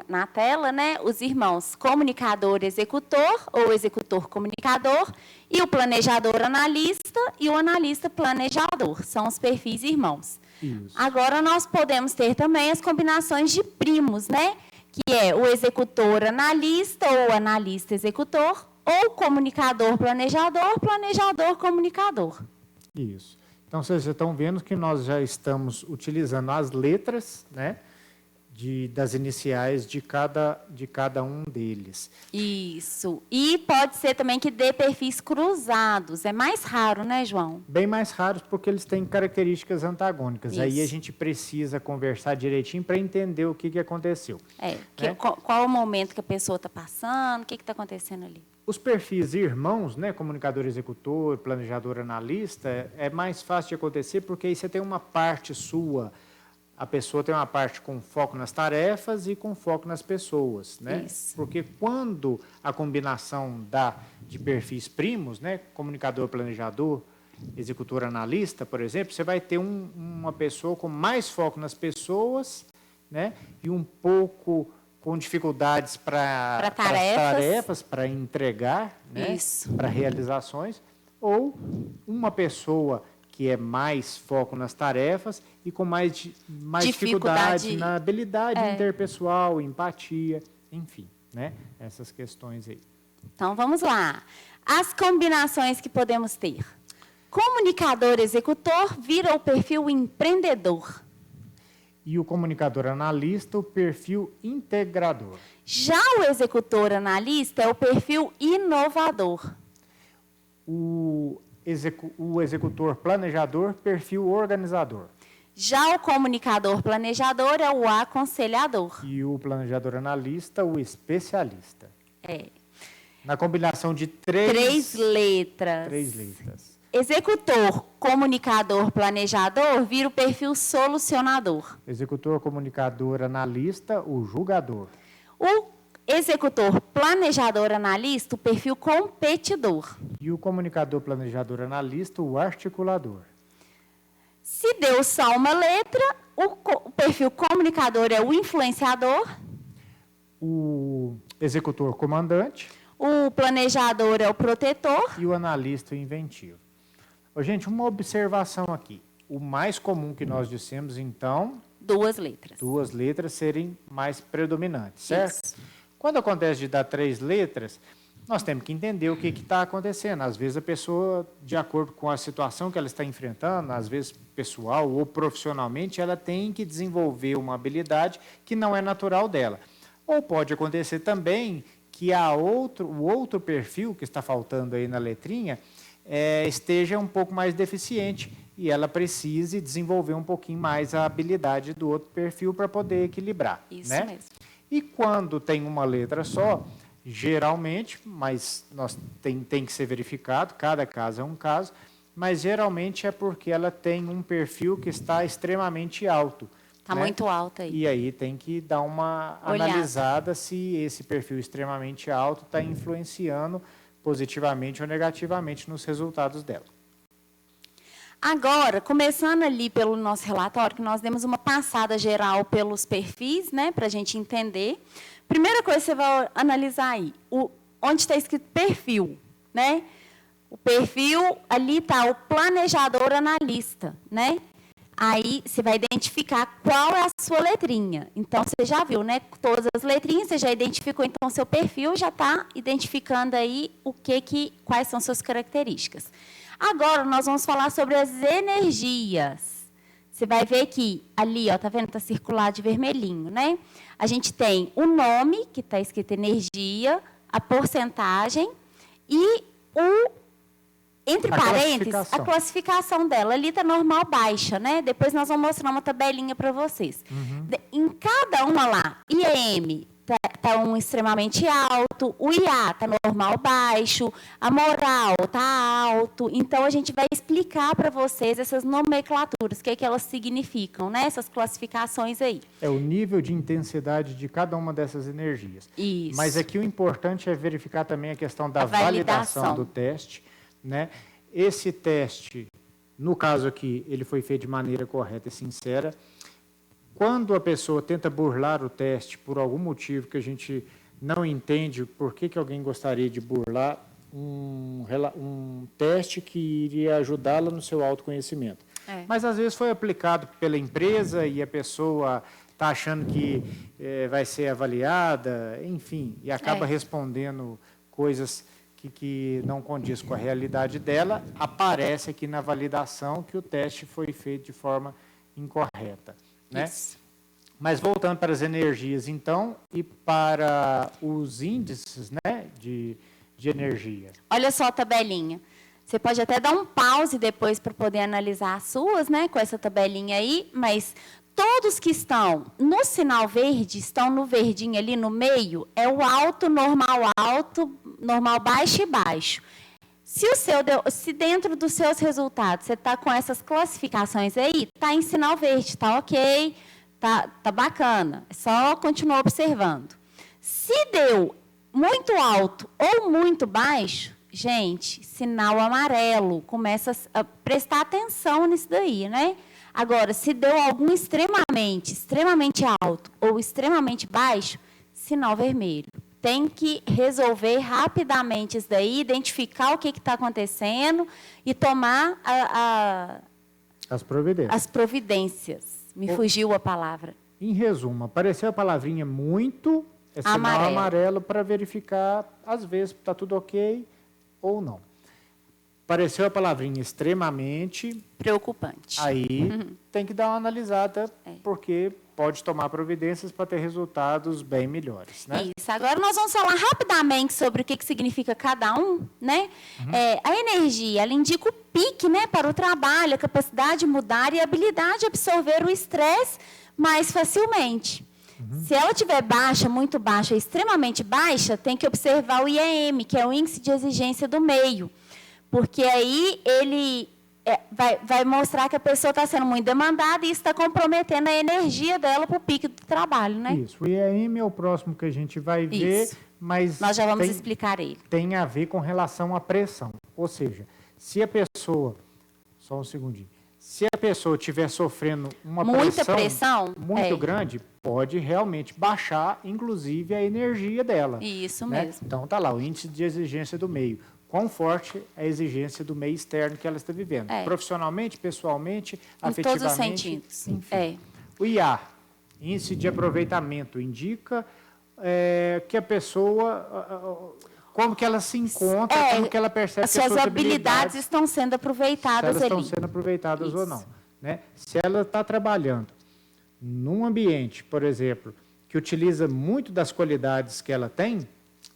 na tela, né, os irmãos comunicador executor ou executor comunicador e o planejador analista e o analista planejador, são os perfis irmãos. Isso. Agora nós podemos ter também as combinações de primos, né, que é o executor analista ou analista executor ou comunicador planejador, planejador comunicador. Isso. Então, vocês já estão vendo que nós já estamos utilizando as letras, né, das iniciais de cada um deles. Isso. E pode ser também que dê perfis cruzados. É mais raro, né, João? Bem mais raros, porque eles têm características antagônicas. Isso. Aí a gente precisa conversar direitinho para entender o que aconteceu. Né? Qual o momento que a pessoa está passando, o que está acontecendo ali? Os perfis irmãos, né, comunicador executor, planejador analista, é mais fácil de acontecer porque aí você tem uma parte sua, a pessoa tem uma parte com foco nas tarefas e com foco nas pessoas, né? Isso. Porque quando a combinação de perfis primos, né, comunicador, planejador, executor, analista, por exemplo, você vai ter uma pessoa com mais foco nas pessoas, né, e um pouco com dificuldades para tarefas, para entregar, né, para realizações, ou uma pessoa que é mais foco nas tarefas e com mais dificuldade na habilidade interpessoal, empatia, enfim, né, essas questões aí. Então, vamos lá. As combinações que podemos ter. Comunicador executor vira o perfil empreendedor. E o comunicador analista, o perfil integrador. Já o executor analista é o perfil inovador. O executor planejador, perfil organizador. Já o comunicador planejador é o aconselhador. E o planejador analista, o especialista. Na combinação de três letras. Executor, comunicador, planejador vira o perfil solucionador. Executor, comunicador, analista, o julgador. O executor, planejador, analista, o perfil competidor. E o comunicador, planejador, analista, o articulador. Se deu só uma letra, o perfil comunicador é o influenciador. O executor, comandante. O planejador é o protetor. E o analista, o inventivo. Gente, uma observação aqui. O mais comum que nós dissemos, então... Duas letras. Duas letras serem mais predominantes, certo? Isso. Quando acontece de dar 3 letras, nós temos que entender o que está acontecendo. Às vezes a pessoa, de acordo com a situação que ela está enfrentando, às vezes pessoal ou profissionalmente, ela tem que desenvolver uma habilidade que não é natural dela. Ou pode acontecer também que o outro perfil que está faltando aí na letrinha esteja um pouco mais deficiente e ela precise desenvolver um pouquinho mais a habilidade do outro perfil para poder equilibrar. Isso né? mesmo. E quando tem uma letra só, geralmente, mas tem que ser verificado, cada caso é um caso, mas geralmente é porque ela tem um perfil que está extremamente alto. Está muito alto aí. E aí tem que dar uma analisada se esse perfil extremamente alto está influenciando positivamente ou negativamente nos resultados dela. Agora, começando ali pelo nosso relatório, que nós demos uma passada geral pelos perfis, né, para a gente entender. Primeira coisa que você vai analisar aí, onde está escrito perfil, né? O perfil, ali está o planejador analista, né? Aí você vai identificar qual é a sua letrinha. Então, você já viu, né? Todas as letrinhas, você já identificou, então, o seu perfil, já está identificando aí quais são suas características. Agora, nós vamos falar sobre as energias. Você vai ver que ali, ó, tá vendo? Está circulado de vermelhinho, né? A gente tem o nome, que está escrito energia, a porcentagem e entre parênteses, a classificação dela. Ali está normal baixa, né? Depois nós vamos mostrar uma tabelinha para vocês. Em cada uma lá, IEM está um extremamente alto, o IA está normal baixo, a moral está alto. Então, a gente vai explicar para vocês essas nomenclaturas, o que elas significam, né? Essas classificações aí. É o nível de intensidade de cada uma dessas energias. Isso. Mas aqui o importante é verificar também a questão da validação do teste, né? Esse teste, no caso aqui, ele foi feito de maneira correta e sincera. Quando a pessoa tenta burlar o teste por algum motivo que a gente não entende por que alguém gostaria de burlar um teste que iria ajudá-la no seu autoconhecimento. Mas, às vezes, foi aplicado pela empresa e a pessoa está achando que vai ser avaliada, enfim, e acaba respondendo coisas que não condiz com a realidade dela, aparece aqui na validação que o teste foi feito de forma incorreta. Né? Mas voltando para as energias, então, e para os índices, né, de energia. Olha só a tabelinha. Você pode até dar um pause depois para poder analisar as suas, né, com essa tabelinha aí, mas todos que estão no sinal verde, estão no verdinho ali no meio, é o alto, normal alto, normal baixo e baixo. Se dentro dos seus resultados você está com essas classificações aí, está em sinal verde, está ok, tá bacana. É só continuar observando. Se deu muito alto ou muito baixo, gente, sinal amarelo. Começa a prestar atenção nisso daí, né? Agora, se deu algum extremamente alto ou extremamente baixo, sinal vermelho. Tem que resolver rapidamente isso daí, identificar o que está acontecendo e tomar as providências. Me fugiu a palavra. Em resumo, apareceu a palavrinha muito, é sinal amarelo para verificar, às vezes, está tudo ok ou não. Apareceu a palavrinha extremamente... preocupante. Aí tem que dar uma analisada, porque pode tomar providências para ter resultados bem melhores, né? Isso. Agora nós vamos falar rapidamente sobre o que significa cada um, né? A energia, ela indica o pique, né, para o trabalho, a capacidade de mudar e a habilidade de absorver o estresse mais facilmente. Se ela estiver baixa, muito baixa, extremamente baixa, tem que observar o IEM, que é o índice de exigência do meio. Porque aí ele vai mostrar que a pessoa está sendo muito demandada e isso está comprometendo a energia dela para o pico do trabalho, né? Isso. O IEM é o próximo que a gente vai ver, isso. Mas nós já vamos explicar ele. Tem a ver com relação à pressão. Ou seja, se a pessoa... Só um segundinho. Se a pessoa estiver sofrendo uma pressão muito grande, pode realmente baixar, inclusive, a energia dela. Isso né? mesmo. Então, está lá, o índice de exigência do meio. Quão forte é a exigência do meio externo que ela está vivendo. Profissionalmente, pessoalmente, afetivamente. Em todos os sentidos. Enfim. O IA, índice de aproveitamento, indica que a pessoa... como que ela se encontra, como que ela percebe que as suas habilidades estão sendo aproveitadas ali. Se elas estão sendo aproveitadas ou não. Né? Se ela está trabalhando num ambiente, por exemplo, que utiliza muito das qualidades que ela tem,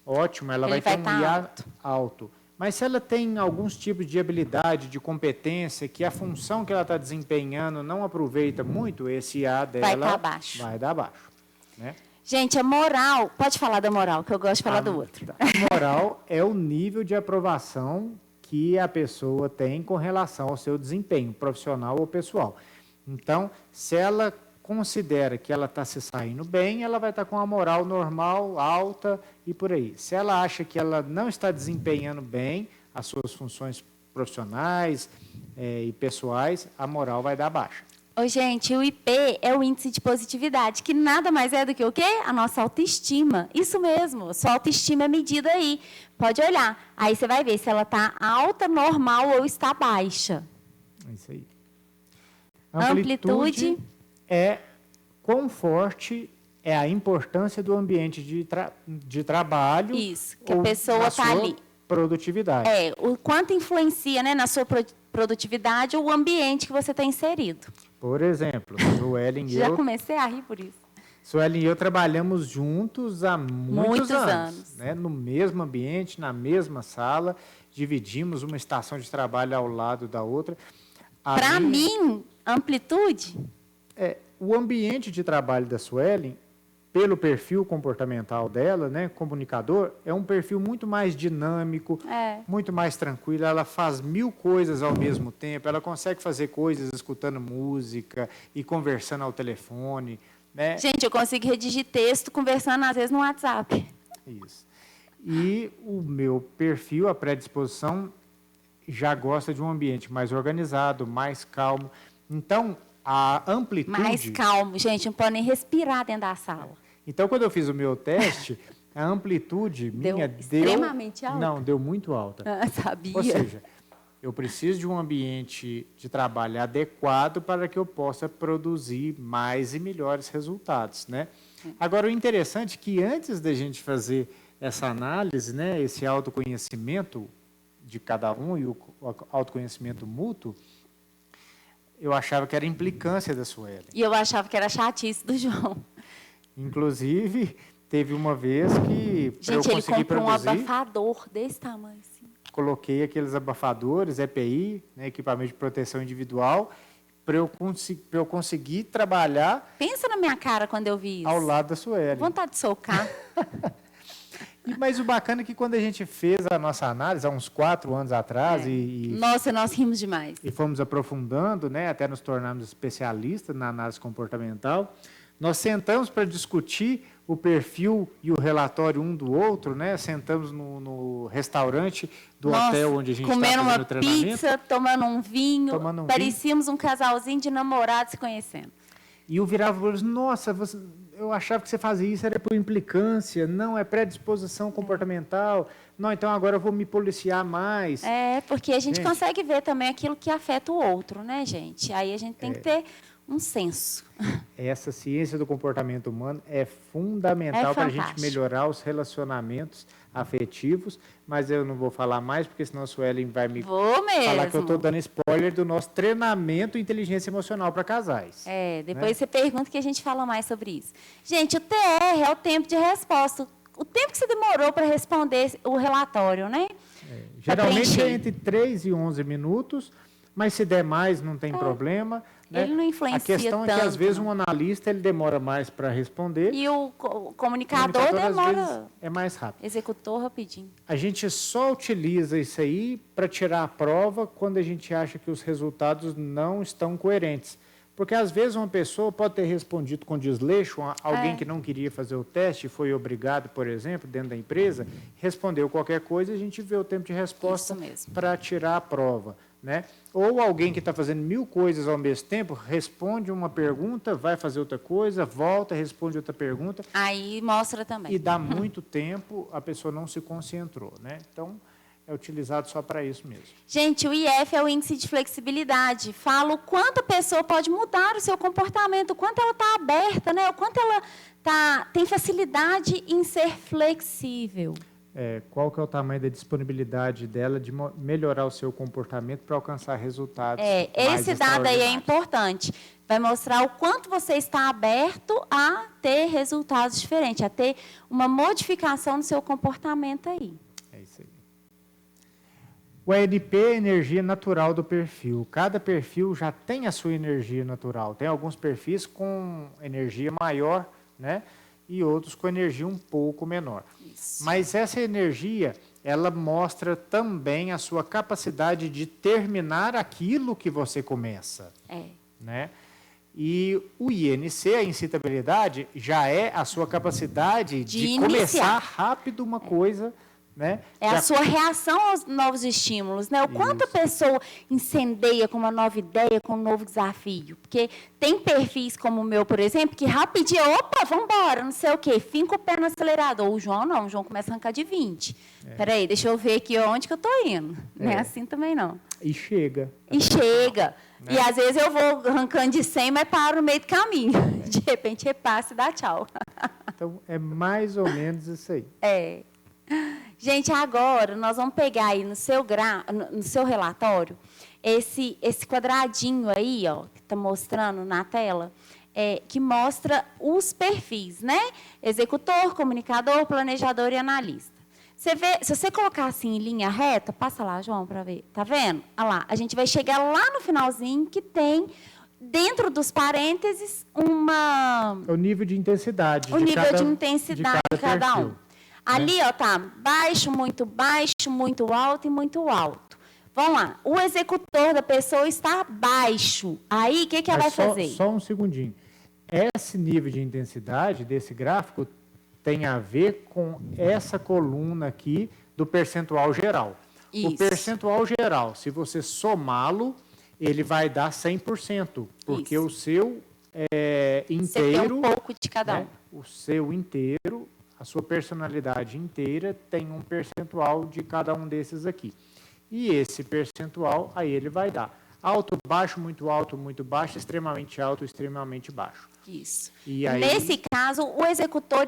ótimo, ela vai ter um IA alto. Mas se ela tem alguns tipos de habilidade, de competência, que a função que ela está desempenhando não aproveita muito, esse IA dela vai dar baixo. Né? Gente, a moral, pode falar da moral, que eu gosto de falar do outro. A moral é o nível de aprovação que a pessoa tem com relação ao seu desempenho profissional ou pessoal. Então, se ela considera que ela está se saindo bem, ela vai estar com a moral normal, alta e por aí. Se ela acha que ela não está desempenhando bem as suas funções profissionais e pessoais, a moral vai dar baixa. Ô, gente, o IP é o índice de positividade, que nada mais é do que o quê? A nossa autoestima. Isso mesmo, sua autoestima é medida aí. Pode olhar. Aí você vai ver se ela está alta, normal ou está baixa. É isso aí. Amplitude é quão forte é a importância do ambiente de trabalho. Isso, que a pessoa está ali. Produtividade. O quanto influencia, né, na sua produtividade o ambiente que você está inserido. Por exemplo, Suelen e eu... Já comecei a rir por isso. Suelen e eu trabalhamos juntos há muitos anos. Né, no mesmo ambiente, na mesma sala, dividimos uma estação de trabalho ao lado da outra. Para mim, amplitude... O ambiente de trabalho da Suelen, pelo perfil comportamental dela, né, comunicador, é um perfil muito mais dinâmico, muito mais tranquilo. Ela faz 1000 coisas ao mesmo tempo, ela consegue fazer coisas escutando música e conversando ao telefone. Né? Gente, eu consigo redigir texto conversando, às vezes, no WhatsApp. Isso. E o meu perfil, a predisposição, já gosta de um ambiente mais organizado, mais calmo. Então, a amplitude... Mais calmo, gente, não pode nem respirar dentro da sala. Então, quando eu fiz o meu teste, a amplitude minha deu... extremamente alta? Não, deu muito alta. Sabia. Ou seja, eu preciso de um ambiente de trabalho adequado para que eu possa produzir mais e melhores resultados, né? Agora, o interessante é que antes da gente fazer essa análise, né, esse autoconhecimento de cada um e o autoconhecimento mútuo, eu achava que era implicância da Suelen. E eu achava que era chatice do João. Inclusive, teve uma vez que, para eu conseguir produzir... Gente, ele comprou um abafador desse tamanho, assim. Coloquei aqueles abafadores, EPI, né, equipamento de proteção individual, para eu conseguir trabalhar... Pensa na minha cara quando eu vi isso. Ao lado da Suelen. Vontade de socar. Mas o bacana é que quando a gente fez a nossa análise, há uns 4 anos atrás, Nossa, nós rimos demais. e fomos aprofundando, né, até nos tornarmos especialistas na análise comportamental, nós sentamos para discutir o perfil e o relatório um do outro, né? Sentamos no restaurante do hotel onde a gente estava comendo fazendo uma o treinamento. pizza, tomando um vinho, parecíamos um casalzinho de namorados se conhecendo. E eu virava e falava, nossa, eu achava que você fazia isso, era por implicância, não, é predisposição comportamental, não, então agora eu vou me policiar mais. É, porque a gente consegue ver também aquilo que afeta o outro, né, gente? Aí a gente tem que ter um senso. Essa ciência do comportamento humano é fundamental para a gente melhorar os relacionamentos afetivos, mas eu não vou falar mais, porque senão a Suelen vai me falar que eu estou dando spoiler do nosso treinamento inteligência emocional para casais. Depois você pergunta que a gente fala mais sobre isso. Gente, o TR é o tempo de resposta, o tempo que você demorou para responder o relatório, né? Geralmente é entre 3 e 11 minutos, mas se der mais, não tem problema. Né? Ele não influencia tanto. A questão é que, às vezes, um analista ele demora mais para responder. E o comunicador demora. Às vezes, é mais rápido. Executor rapidinho. A gente só utiliza isso aí para tirar a prova quando a gente acha que os resultados não estão coerentes. Porque, às vezes, uma pessoa pode ter respondido com desleixo, alguém que não queria fazer o teste, foi obrigado, por exemplo, dentro da empresa, respondeu qualquer coisa e a gente vê o tempo de resposta para tirar a prova. Né? Ou alguém que está fazendo 1000 coisas ao mesmo tempo, responde uma pergunta, vai fazer outra coisa, volta, responde outra pergunta. Aí mostra também. E dá muito tempo, a pessoa não se concentrou. Né? Então, é utilizado só para isso mesmo. Gente, o IF é o índice de flexibilidade. Fala o quanto a pessoa pode mudar o seu comportamento, o quanto ela está aberta, né? O quanto ela tem facilidade em ser flexível. Qual que é o tamanho da disponibilidade dela de melhorar o seu comportamento para alcançar resultados mais esse dado aí é importante. Vai mostrar o quanto você está aberto a ter resultados diferentes, a ter uma modificação no seu comportamento aí. É isso aí. O ENP é a energia natural do perfil. Cada perfil já tem a sua energia natural. Tem alguns perfis com energia maior, né? E outros com energia um pouco menor. Isso. Mas essa energia, ela mostra também a sua capacidade de terminar aquilo que você começa. Né? E o INC, a incitabilidade, já é a sua capacidade de começar rápido uma coisa. Né? A sua reação aos novos estímulos, né? O quanto a pessoa incendeia com uma nova ideia, com um novo desafio. Porque tem perfis como o meu, por exemplo, que rapidinho, opa, vamos embora, não sei o quê, finca o pé no acelerador. O João não, o João começa a arrancar de 20. Peraí, deixa eu ver aqui onde que eu estou indo. Não é assim também, não. E chega. Né? E às vezes eu vou arrancando de 100, mas paro no meio do caminho. De repente, repassa e dá tchau. Então, é mais ou menos isso aí. Gente, agora nós vamos pegar aí no seu relatório esse quadradinho aí, ó, que está mostrando na tela, que mostra os perfis, né? Executor, comunicador, planejador e analista. Você vê, se você colocar assim em linha reta, passa lá, João, para ver. Tá vendo? Olha lá, a gente vai chegar lá no finalzinho que tem dentro dos parênteses o nível de intensidade. O nível de intensidade de cada um. Ali, ó, tá baixo, muito alto e muito alto. Vamos lá. O executor da pessoa está baixo. Aí, o que ela vai fazer? Só um segundinho. Esse nível de intensidade desse gráfico tem a ver com essa coluna aqui do percentual geral. Isso. O percentual geral, se você somá-lo, ele vai dar 100%, porque o seu inteiro... Você tem um pouco de cada um. O seu inteiro... A sua personalidade inteira tem um percentual de cada um desses aqui. E esse percentual, aí ele vai dar alto, muito baixo, extremamente alto, extremamente baixo. Isso. E aí, nesse caso, o executor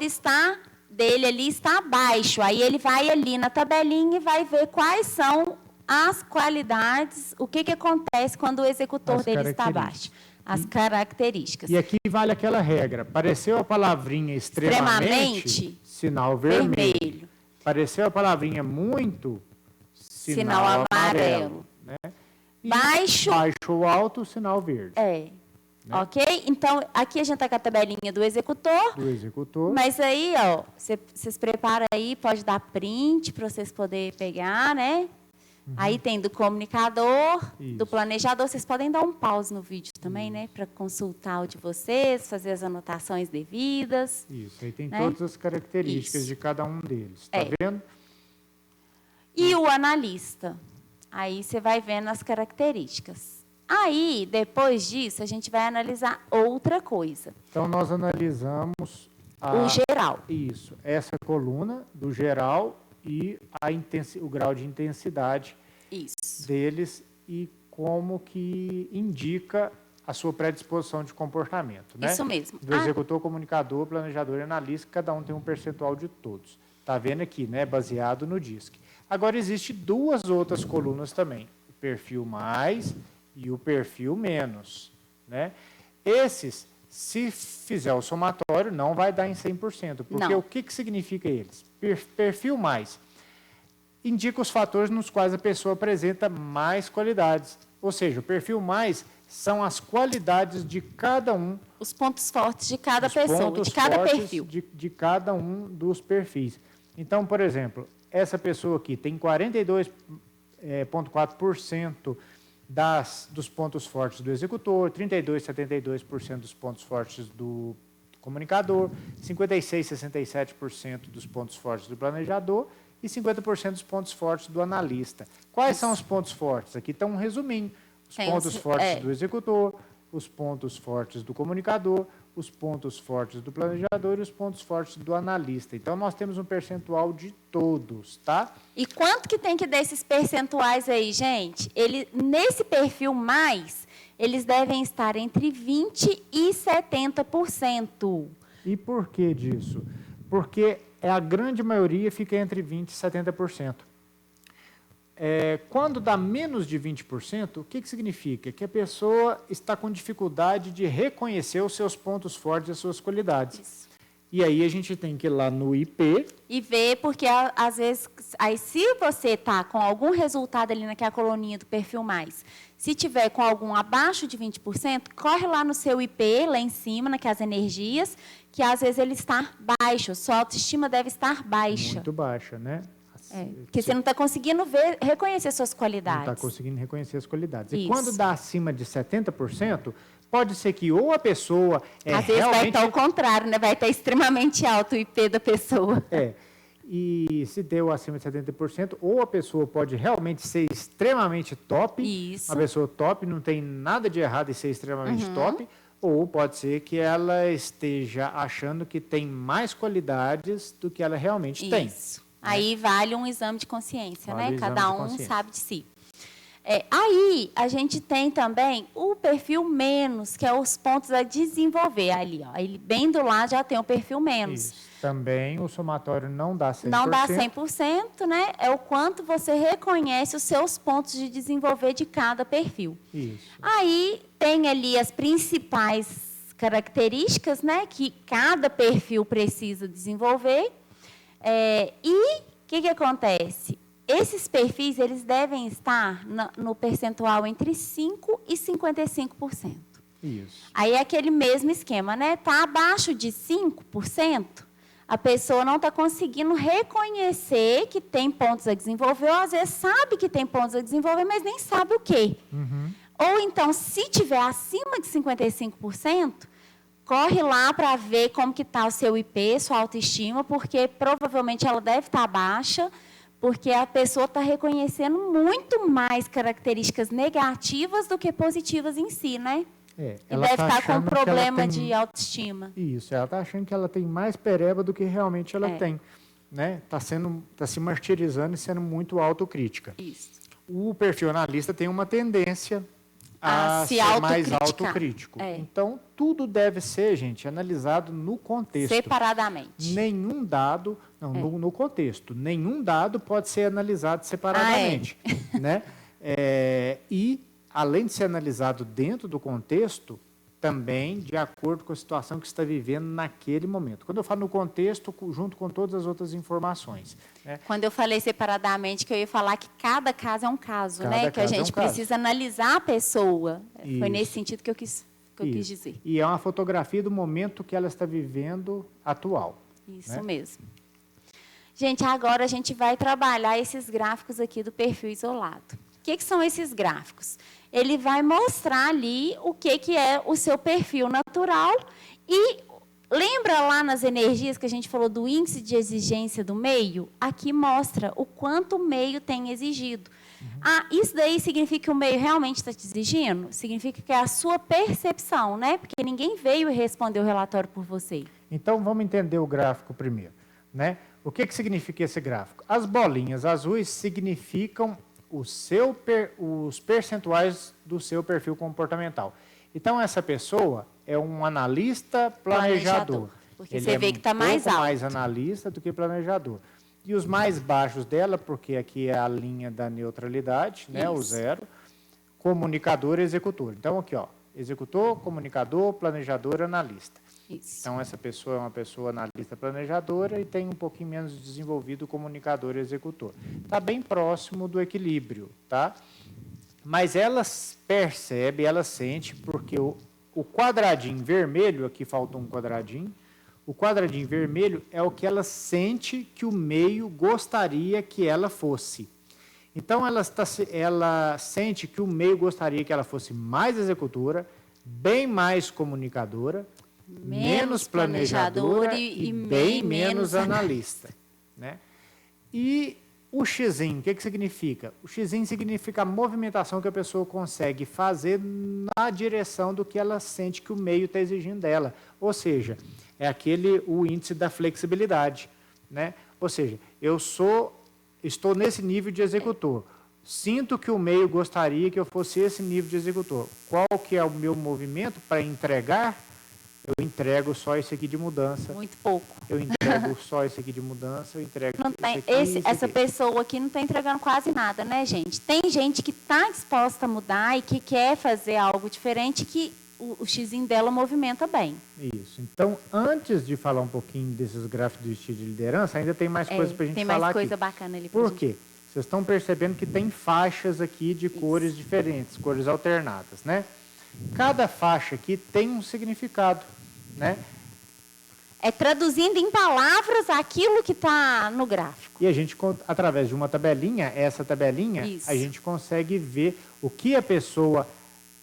dele ali está abaixo. Aí ele vai ali na tabelinha e vai ver quais são as qualidades, o que acontece quando o executor dele está abaixo. As características. E aqui vale aquela regra. Apareceu a palavrinha extremamente sinal vermelho. Apareceu a palavrinha muito, sinal amarelo. Né? Baixo ou alto, sinal verde. né? Ok? Então, aqui a gente está com a tabelinha do executor. Do executor. Mas aí, ó, vocês preparam aí, pode dar print para vocês poderem pegar, né? Aí tem do comunicador, Isso. do planejador. Vocês podem dar um pause no vídeo também, né? Para consultar o de vocês, fazer as anotações devidas. Isso, aí tem né? todas as características Isso. de cada um deles. Tá É. vendo? E o analista. Aí você vai vendo as características. Aí, depois disso, a gente vai analisar outra coisa. Então, nós analisamos O geral. Isso, essa coluna do geral e o grau de intensidade Isso. deles e como que indica a sua predisposição de comportamento, né? Isso mesmo. Do executor, comunicador, planejador e analista, cada um tem um percentual de todos. Tá vendo aqui, né? Baseado no DISC. Agora, existe duas outras colunas também, o perfil mais e o perfil menos, né? Esses, se fizer o somatório, não vai dar em 100%, porque Não. o que significa eles? Perfil mais indica os fatores nos quais a pessoa apresenta mais qualidades, ou seja, o perfil mais são as qualidades de cada um, Os pontos fortes de cada os pessoa, pontos de cada fortes perfil. de cada um dos perfis. Então, por exemplo, essa pessoa aqui tem 42,4% dos pontos fortes do executor, 32,72% dos pontos fortes do comunicador, 56,67% dos pontos fortes do planejador e 50% dos pontos fortes do analista. Quais são os pontos fortes? Aqui está um resuminho. Os Tem pontos os- fortes do executor, os pontos fortes do comunicador, os pontos fortes do planejador e os pontos fortes do analista. Então, nós temos um percentual de todos, tá? E quanto que tem que dar esses percentuais aí, gente? Nesse perfil mais, eles devem estar entre 20% e 70%. E por que disso? Porque a grande maioria fica entre 20% e 70%. Quando dá menos de 20%, o que significa? Que a pessoa está com dificuldade de reconhecer os seus pontos fortes e as suas qualidades. E aí a gente tem que ir lá no IP. E ver, porque às vezes, aí se você está com algum resultado ali naquela coluninha do perfil mais, se tiver com algum abaixo de 20%, corre lá no seu IP, lá em cima, naquelas energias, que às vezes ele está baixo, sua autoestima deve estar baixa. Muito baixa, né? Porque você não está conseguindo reconhecer suas qualidades. Não está conseguindo reconhecer as qualidades. E Isso. quando dá acima de 70%, pode ser que ou a pessoa Às vezes vai estar ao contrário, né? Vai estar extremamente alto o IP da pessoa. E se deu acima de 70%, ou a pessoa pode realmente ser extremamente top. Isso. Uma pessoa top, não tem nada de errado em ser extremamente top. Ou pode ser que ela esteja achando que tem mais qualidades do que ela realmente tem. Isso. Aí vale um exame de consciência, Vale né? o exame Cada de um consciência. sabe de si. Aí a gente tem também o perfil menos, que é os pontos a desenvolver. Ali, ó, ele bem do lado já tem o perfil menos. Isso. Também o somatório não dá 100%. Não dá 100%, né? É o quanto você reconhece os seus pontos de desenvolver de cada perfil. Isso. Aí tem ali as principais características, né, que cada perfil precisa desenvolver. E o que acontece? Esses perfis eles devem estar no percentual entre 5% e 55%. Isso. Aí é aquele mesmo esquema, né? Está abaixo de 5%, a pessoa não está conseguindo reconhecer que tem pontos a desenvolver, ou às vezes sabe que tem pontos a desenvolver, mas nem sabe o quê. Ou então, se tiver acima de 55%, corre lá para ver como que está o seu IP, sua autoestima, porque provavelmente ela deve estar baixa, porque a pessoa está reconhecendo muito mais características negativas do que positivas em si, né? E deve estar com um achando que ela problema tem- de autoestima. Isso, ela está achando que ela tem mais pereba do que realmente ela tem. Né? Tá se martirizando e sendo muito autocrítica. Isso. O perfil analista tem uma tendência A a se ser mais autocriticar. autocrítico. É. Então, tudo deve ser, gente, analisado no contexto. Separadamente. Nenhum dado, no contexto, nenhum dado pode ser analisado separadamente. Né? E, além de ser analisado dentro do contexto, também de acordo com a situação que você está vivendo naquele momento. Quando eu falo no contexto, junto com todas as outras informações. Né? Quando eu falei separadamente, que eu ia falar que cada caso é um caso, Cada né? Que a caso é um gente caso. precisa analisar a pessoa. Foi Isso. nesse sentido que eu quis que eu quis dizer. E é uma fotografia do momento que ela está vivendo atual. Isso, né? mesmo. Gente, agora a gente vai trabalhar esses gráficos aqui do perfil isolado. O que são esses gráficos? Ele vai mostrar ali o que é o seu perfil natural e lembra lá nas energias que a gente falou do índice de exigência do meio? Aqui mostra o quanto o meio tem exigido. Isso daí significa que o meio realmente está te exigindo? Significa que é a sua percepção, né? Porque ninguém veio e respondeu o relatório por você. Então, vamos entender o gráfico primeiro, né? O que significa esse gráfico? As bolinhas azuis significam os percentuais do seu perfil comportamental. Então, essa pessoa é um analista planejador. Porque você vê que está mais alto. Mais analista do que planejador. E os mais baixos dela, porque aqui é a linha da neutralidade, né, o 0, comunicador e executor. Então, aqui, ó, executor, comunicador, planejador, analista. Isso. Então, essa pessoa é uma pessoa analista planejadora e tem um pouquinho menos desenvolvido o comunicador e executor. Está bem próximo do equilíbrio, tá? Mas ela percebe, ela sente, porque o quadradinho vermelho, aqui faltou um quadradinho, o quadradinho vermelho é o que ela sente que o meio gostaria que ela fosse. Então, ela sente que o meio gostaria que ela fosse mais executora, bem mais comunicadora, menos planejadora e bem menos analista. Né? E o xizinho, o que significa? O xizinho significa a movimentação que a pessoa consegue fazer na direção do que ela sente que o meio está exigindo dela. Ou seja, é o índice da flexibilidade. Né? Ou seja, estou nesse nível de executor. Sinto que o meio gostaria que eu fosse esse nível de executor. Qual que é o meu movimento para entregar? Eu entrego só esse aqui de mudança. Muito pouco. Eu entrego só esse aqui de mudança, eu entrego não tem, esse aqui, essa pessoa aqui não está entregando quase nada, né, gente? Tem gente que está disposta a mudar e que quer fazer algo diferente, que o xizinho dela movimenta bem. Isso. Então, antes de falar um pouquinho desses gráficos do estilo de liderança, ainda tem mais coisa para a gente falar aqui. Tem mais coisa bacana ali. Por quê? Vocês estão percebendo que tem faixas aqui de cores diferentes, cores alternadas, né? Cada faixa aqui tem um significado, né? É traduzindo em palavras aquilo que está no gráfico. E a gente, através de uma tabelinha, essa tabelinha, a gente consegue ver o que a pessoa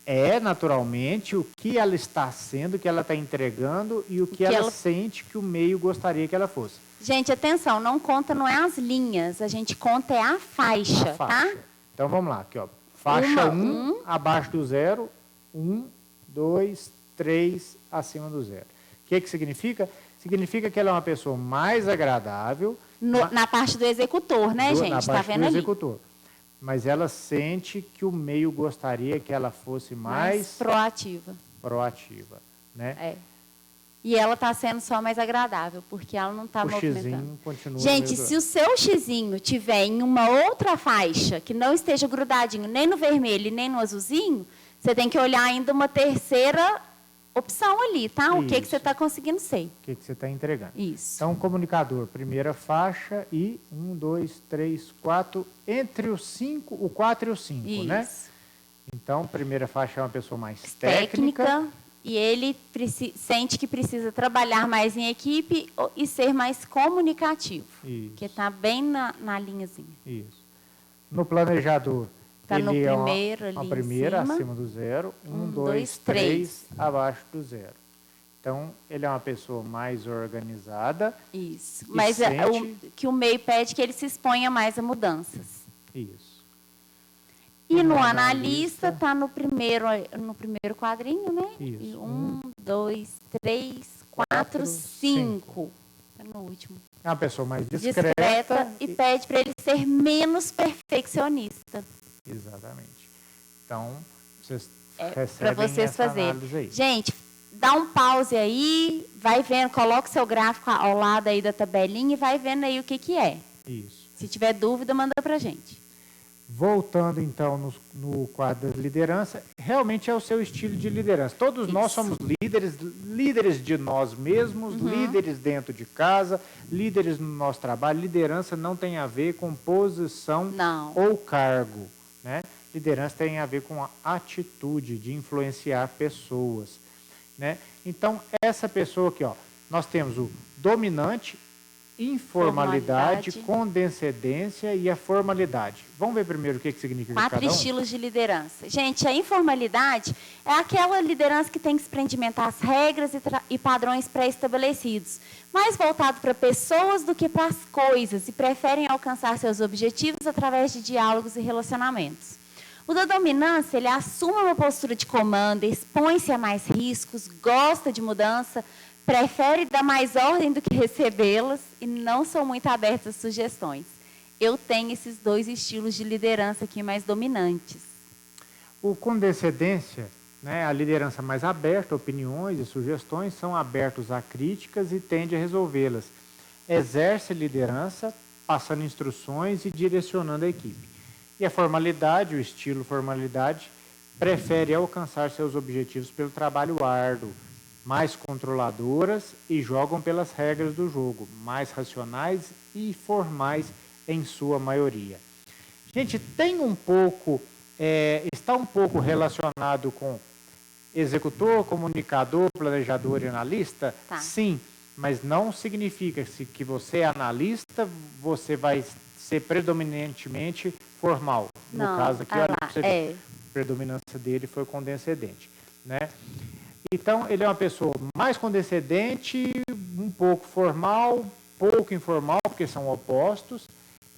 é naturalmente, o que ela está sendo, o que ela está entregando e o que ela sente que o meio gostaria que ela fosse. Gente, atenção, não conta, não é as linhas, a gente conta é a faixa, tá? Então, vamos lá, aqui, ó. Faixa 1, abaixo do 0, 1, 2, 3, acima do 0. O que significa? Significa que ela é uma pessoa mais agradável. Na parte do executor, né, gente? Está vendo ali? Executor. Mas ela sente que o meio gostaria que ela fosse mais proativa. Proativa, né? É. E ela está sendo só mais agradável, porque ela não está movimentando. Xizinho continua. Gente, se o seu xizinho tiver em uma outra faixa, que não esteja grudadinho nem no vermelho e nem no azulzinho, você tem que olhar ainda uma terceira opção ali, tá? O que você está conseguindo ser. O que você está entregando. Isso. Então, comunicador, primeira faixa e 1, 2, 3, 4, entre o 5, o 4 e o 5, né? Então, primeira faixa é uma pessoa mais técnica. E ele sente que precisa trabalhar mais em equipe e ser mais comunicativo. Isso. Que está bem na linhazinha. Isso. No planejador, está no ele primeiro é ali a primeira, em cima. acima do 0. 1, 2, 3, abaixo do 0. Então, ele é uma pessoa mais organizada. Isso. Mas que o meio pede que ele se exponha mais a mudanças. Isso. E no analista está no primeiro quadrinho, né? Isso. 1, 2, 3, 4, 5. É no último. É uma pessoa mais discreta e pede para ele ser menos perfeccionista. Exatamente. Então, vocês para vocês fazerem. Gente, dá um pause aí, vai vendo, coloca o seu gráfico ao lado aí da tabelinha e vai vendo aí o que é. Isso. Se tiver dúvida, manda para a gente. Voltando, então, no quadro da liderança, realmente é o seu estilo de liderança. Todos nós somos líderes de nós mesmos, líderes dentro de casa, líderes no nosso trabalho. Liderança não tem a ver com posição ou cargo, né? Liderança tem a ver com a atitude de influenciar pessoas, né? Então, essa pessoa aqui, ó, nós temos o dominante, informalidade, condescendência e a formalidade. Vamos ver primeiro o que significa cada um? 4 estilos de liderança. Gente, a informalidade é aquela liderança que tem que experimentar as regras e padrões pré-estabelecidos, mais voltado para pessoas do que para as coisas, e preferem alcançar seus objetivos através de diálogos e relacionamentos. O da dominância, ele assume uma postura de comando, expõe-se a mais riscos, gosta de mudança, prefere dar mais ordem do que recebê-las e não são muito abertos a sugestões. Eu tenho esses 2 estilos de liderança aqui mais dominantes. O condescendência, né, a liderança mais aberta, opiniões e sugestões, são abertos a críticas e tende a resolvê-las. Exerce liderança, passando instruções e direcionando a equipe. E a formalidade, o estilo formalidade, prefere alcançar seus objetivos pelo trabalho árduo, mais controladoras e jogam pelas regras do jogo, mais racionais e formais em sua maioria. Gente, tem um pouco, está um pouco relacionado com executor, comunicador, planejador e analista? Tá. Sim, mas não significa que você é analista, você vai ser predominantemente formal. No caso aqui, olha, você vê, a predominância dele foi condescendente, né? Então, ele é uma pessoa mais condescendente, um pouco formal, pouco informal, porque são opostos,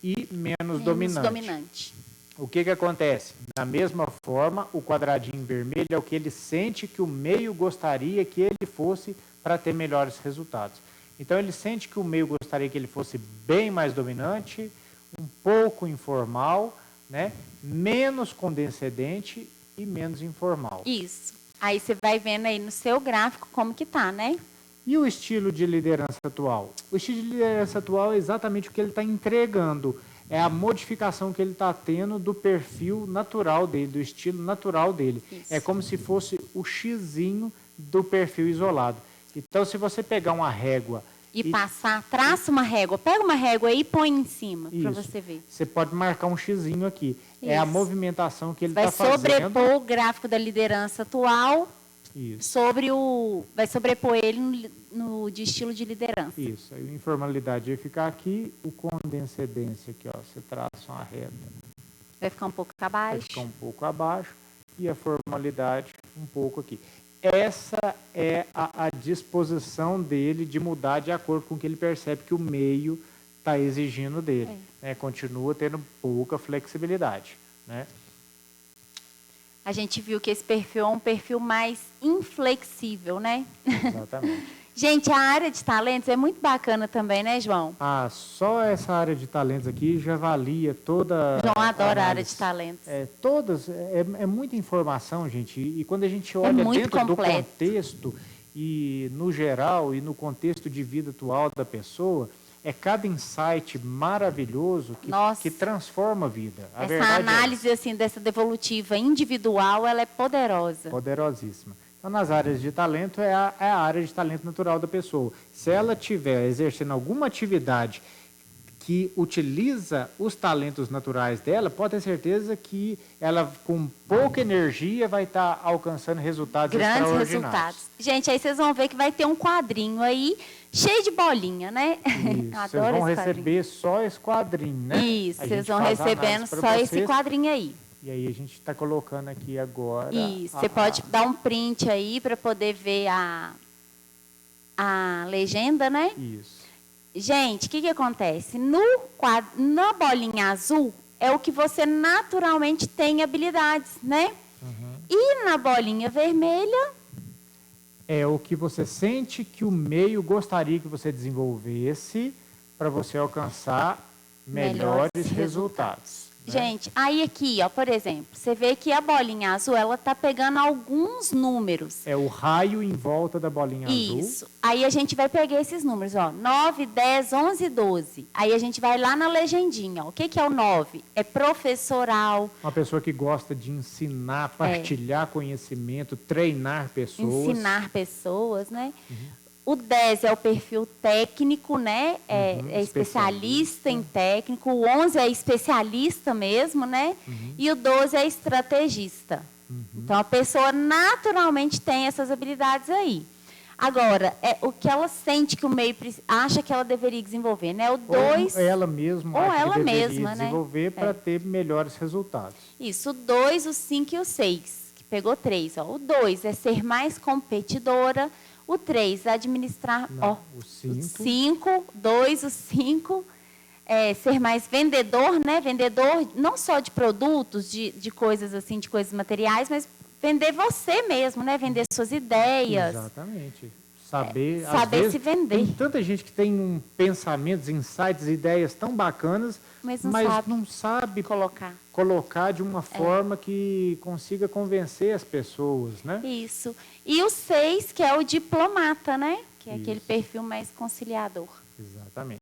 e menos dominante. O que acontece? Da mesma forma, o quadradinho vermelho é o que ele sente que o meio gostaria que ele fosse para ter melhores resultados. Então, ele sente que o meio gostaria que ele fosse bem mais dominante, um pouco informal, né? Menos condescendente e menos informal. Isso. Aí você vai vendo aí no seu gráfico como que tá, né? E o estilo de liderança atual? O estilo de liderança atual é exatamente o que ele está entregando. É a modificação que ele está tendo do perfil natural dele, do estilo natural dele. Isso. É como se fosse o xizinho do perfil isolado. Então, se você pegar uma régua... E passar, traça uma régua. Pega uma régua aí e põe em cima, para você ver. Você pode marcar um xizinho aqui. Isso. É a movimentação que ele está fazendo. Vai sobrepor o gráfico da liderança atual vai sobrepor ele no de estilo de liderança. Isso. A informalidade vai ficar aqui, o condescendência aqui, ó, você traça uma reta. Vai ficar um pouco abaixo. Vai ficar um pouco abaixo e a formalidade um pouco aqui. Essa é a disposição dele de mudar de acordo com o que ele percebe que o meio está exigindo dele. Né? Continua tendo pouca flexibilidade. Né? A gente viu que esse perfil é um perfil mais inflexível, né? Exatamente. Gente, a área de talentos é muito bacana também, né, João? Só essa área de talentos aqui já valia toda... João adora a área de talentos. É muita informação, gente. E quando a gente olha dentro do contexto, e no geral, e no contexto de vida atual da pessoa, é cada insight maravilhoso que transforma a vida. Essa análise assim, dessa devolutiva individual, ela é poderosa. Poderosíssima. Então, nas áreas de talento, é a área de talento natural da pessoa. Se ela estiver exercendo alguma atividade que utiliza os talentos naturais dela, pode ter certeza que ela, com pouca energia, vai estar alcançando resultados extraordinários. Grandes resultados. Gente, aí vocês vão ver que vai ter um quadrinho aí, cheio de bolinha, né? Isso, vocês vão receber só esse quadrinho, né? Isso, vocês vão recebendo só esse quadrinho aí. E aí a gente está colocando aqui agora... Isso, você pode dar um print aí para poder ver a legenda, né? Isso. Gente, o que acontece? Na bolinha azul é o que você naturalmente tem habilidades, né? Uhum. E na bolinha vermelha... É o que você sente que o meio gostaria que você desenvolvesse para você alcançar melhores resultados. Né? Gente, aí aqui, ó, por exemplo, você vê que a bolinha azul, ela tá pegando alguns números. É o raio em volta da bolinha azul. Isso. Aí a gente vai pegar esses números, ó, 9, 10, 11, 12. Aí a gente vai lá na legendinha, ó. O que é o 9? É professoral. Uma pessoa que gosta de ensinar, partilhar conhecimento, treinar pessoas. Ensinar pessoas, né? Uhum. O 10 é o perfil técnico, né? É especialista em técnico. O 11 é especialista mesmo, né? E o 12 é estrategista. Então, a pessoa naturalmente tem essas habilidades aí. Agora, é o que ela sente que o meio acha que ela deveria desenvolver, né? O 2... Ou ela mesma ou acha ela que deveria mesma, desenvolver, né? para ter melhores resultados. Isso, o 2, o 5 e o 6, que pegou 3. Ó. O 2 é ser mais competidora. O 3, administrar... Não, ó, o 5. O 5, 2, o 5... ser mais vendedor, né? Vendedor não só de produtos, de coisas assim, de coisas materiais, mas vender você mesmo, né? Vender suas ideias. Exatamente. Saber, saber às vezes, se vender. Tem tanta gente que tem pensamentos, insights, ideias tão bacanas, Mas não sabe colocar de uma forma que consiga convencer as pessoas, né? Isso. E o 6, que é o diplomata, né? Que é Isso. aquele perfil mais conciliador. Exatamente.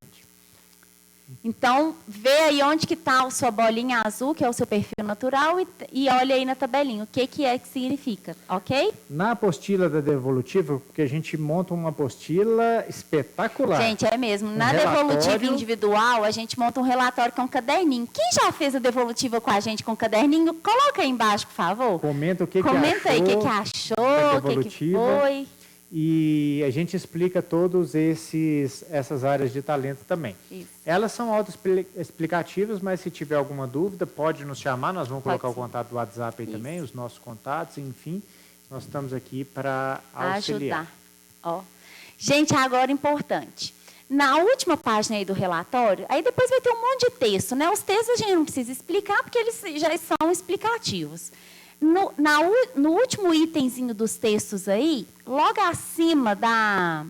Então, vê aí onde que está a sua bolinha azul, que é o seu perfil natural, e olha aí na tabelinha o que é que significa, ok? Na apostila da devolutiva, porque a gente monta uma apostila espetacular. Gente, é mesmo. Na devolutiva individual, a gente monta um relatório que é um caderninho. Quem já fez a devolutiva com a gente com caderninho, coloca aí embaixo, por favor. Comenta o que Comenta aí o que achou, o que foi. E a gente explica todas essas áreas de talento também. Isso. Elas são autoexplicativas, mas se tiver alguma dúvida, pode nos chamar. Nós vamos colocar o contato do WhatsApp aí também, os nossos contatos, enfim. Nós estamos aqui para auxiliar. Ajudar. Ó. Gente, agora importante. Na última página aí do relatório, aí depois vai ter um monte de texto, né? Os textos a gente não precisa explicar, porque eles já são explicativos. No último itemzinho dos textos aí, logo acima da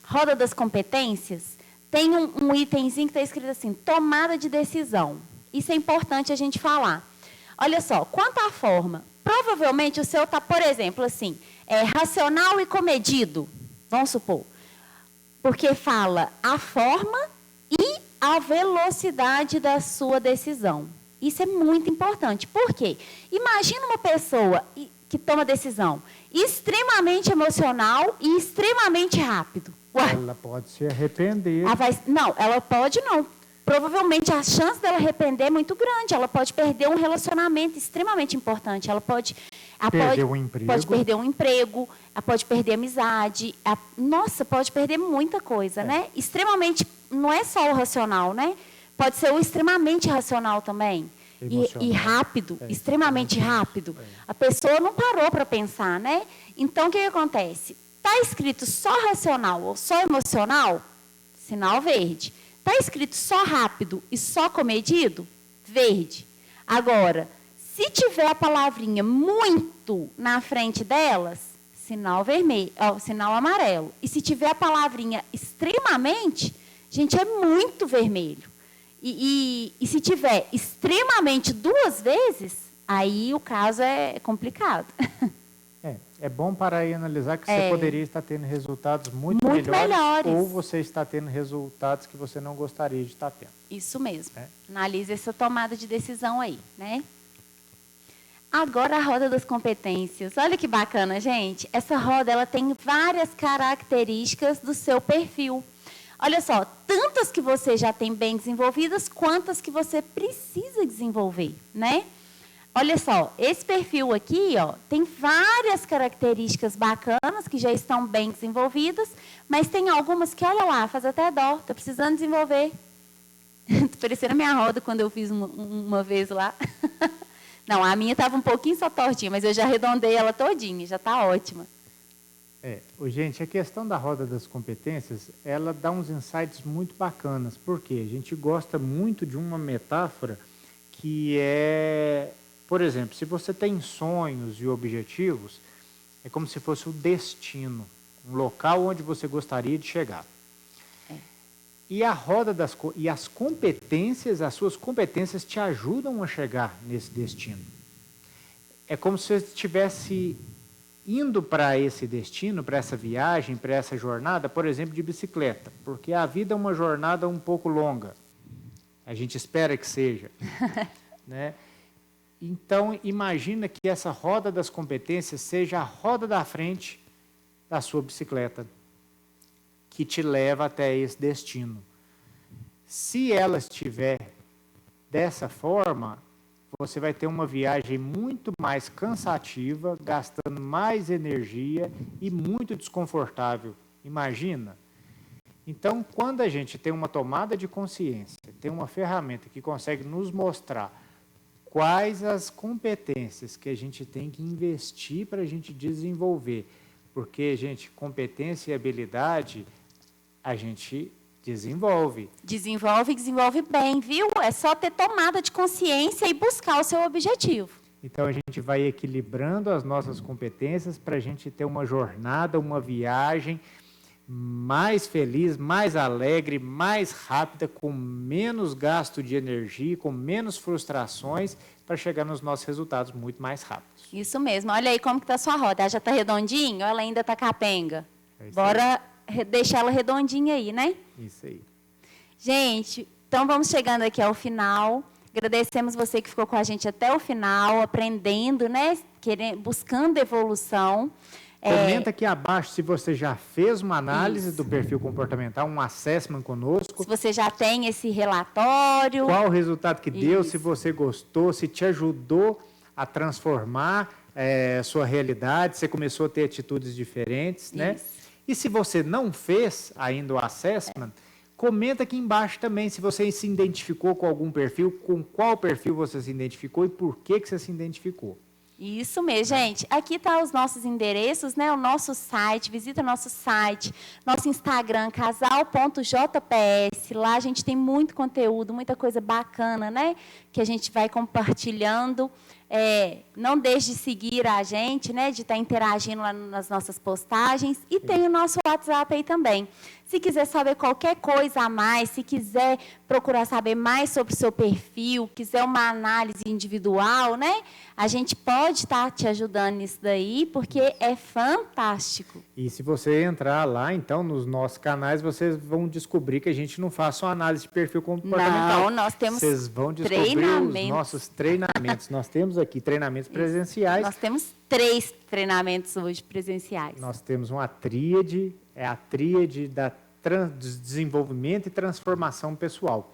roda das competências, tem um itemzinho que está escrito assim, tomada de decisão. Isso é importante a gente falar. Olha só, quanto à forma, provavelmente o seu está, por exemplo, assim, racional e comedido, vamos supor. Porque fala a forma e a velocidade da sua decisão. Isso é muito importante. Por quê? Imagina uma pessoa que toma decisão extremamente emocional e extremamente rápido. Ué, ela pode se arrepender. Não, ela pode não. Provavelmente a chance dela arrepender é muito grande. Ela pode perder um relacionamento extremamente importante. Ela pode perder um emprego. Pode perder um emprego, ela pode perder amizade. Nossa, pode perder muita coisa, né? Extremamente, não é só o racional, né? Pode ser o extremamente racional também. E rápido, extremamente rápido. A pessoa não parou para pensar, né? Então, o que acontece? Está escrito só racional ou só emocional? Sinal verde. Está escrito só rápido e só comedido? Verde. Agora, se tiver a palavrinha muito na frente delas, sinal vermelho, sinal amarelo. E se tiver a palavrinha extremamente, gente, é muito vermelho. E se tiver extremamente 2 vezes, aí o caso é complicado. É bom parar e analisar que você poderia estar tendo resultados muito melhores, ou você está tendo resultados que você não gostaria de estar tendo. Isso mesmo. Analise essa tomada de decisão aí, né? Agora a roda das competências. Olha que bacana, gente. Essa roda ela tem várias características do seu perfil. Olha só, tantas que você já tem bem desenvolvidas, quantas que você precisa desenvolver, né? Olha só, esse perfil aqui, ó, tem várias características bacanas que já estão bem desenvolvidas, mas tem algumas que, olha lá, faz até dó, estou precisando desenvolver. Parecendo a minha roda quando eu fiz uma vez lá. Não, a minha estava um pouquinho só tortinha, mas eu já arredondei ela todinha, já está ótima. Gente, a questão da roda das competências, ela dá uns insights muito bacanas. Por quê? A gente gosta muito de uma metáfora que é, por exemplo, se você tem sonhos e objetivos, é como se fosse o destino, um local onde você gostaria de chegar. E a roda e as competências, as suas competências te ajudam a chegar nesse destino. É como se você estivesse indo para esse destino, para essa viagem, para essa jornada, por exemplo, de bicicleta, porque a vida é uma jornada um pouco longa. A gente espera que seja, né? Então, imagina que essa roda das competências seja a roda da frente da sua bicicleta. que te leva até esse destino. Se ela estiver dessa forma, você vai ter uma viagem muito mais cansativa, gastando mais energia e muito desconfortável. Imagina? Então, quando a gente tem uma tomada de consciência, tem uma ferramenta que consegue nos mostrar quais as competências que a gente tem que investir para a gente desenvolver, porque, gente, competência e habilidade a gente desenvolve. Desenvolve e desenvolve bem, viu? É só ter tomada de consciência e buscar o seu objetivo. Então, a gente vai equilibrando as nossas competências para a gente ter uma jornada, uma viagem mais feliz, mais alegre, mais rápida, com menos gasto de energia, com menos frustrações, para chegar nos nossos resultados muito mais rápidos. Isso mesmo. Olha aí como que está a sua roda. Ela já está redondinha ou ela ainda está capenga? Bora deixar ela redondinha aí, né? Isso aí. Gente, então vamos chegando aqui ao final. Agradecemos você que ficou com a gente até o final, aprendendo, né? Buscando evolução. Comenta aqui abaixo se você já fez uma análise do perfil comportamental, um assessment conosco. Se você já tem esse relatório. Qual o resultado que deu, se você gostou, se te ajudou a transformar sua realidade, você começou a ter atitudes diferentes, né? E se você não fez ainda o assessment, comenta aqui embaixo também se você se identificou com algum perfil, com qual perfil você se identificou e por que você se identificou. Isso mesmo, gente. Aqui tá os nossos endereços, né? O nosso site, visita nosso site, nosso Instagram, casal.jps. Lá a gente tem muito conteúdo, muita coisa bacana, né? Que a gente vai compartilhando. Não deixe de seguir a gente, né? De estar interagindo lá nas nossas postagens. E tem o nosso WhatsApp aí também. Se quiser saber qualquer coisa a mais, se quiser procurar saber mais sobre o seu perfil, quiser uma análise individual, né? A gente pode estar te ajudando nisso daí, porque é fantástico. E se você entrar lá, então, nos nossos canais, vocês vão descobrir que a gente não faz só análise de perfil comportamental. Não, nós temos Vocês vão descobrir os nossos treinamentos. Nós temos aqui treinamentos presenciais. Nós temos 3 treinamentos hoje presenciais. Nós temos uma tríade, a tríade do desenvolvimento e transformação pessoal.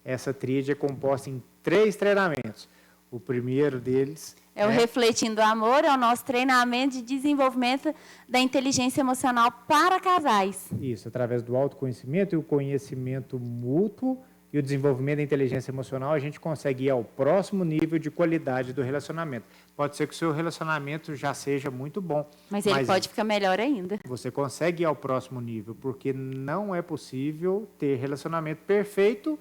Essa tríade é composta em 3 treinamentos. O primeiro deles é o Refletindo o Amor, é o nosso treinamento de desenvolvimento da inteligência emocional para casais. Isso, através do autoconhecimento e o conhecimento mútuo e o desenvolvimento da inteligência emocional, a gente consegue ir ao próximo nível de qualidade do relacionamento. Pode ser que o seu relacionamento já seja muito bom. Mas ele pode ficar melhor ainda. Você consegue ir ao próximo nível, porque não é possível ter relacionamento perfeito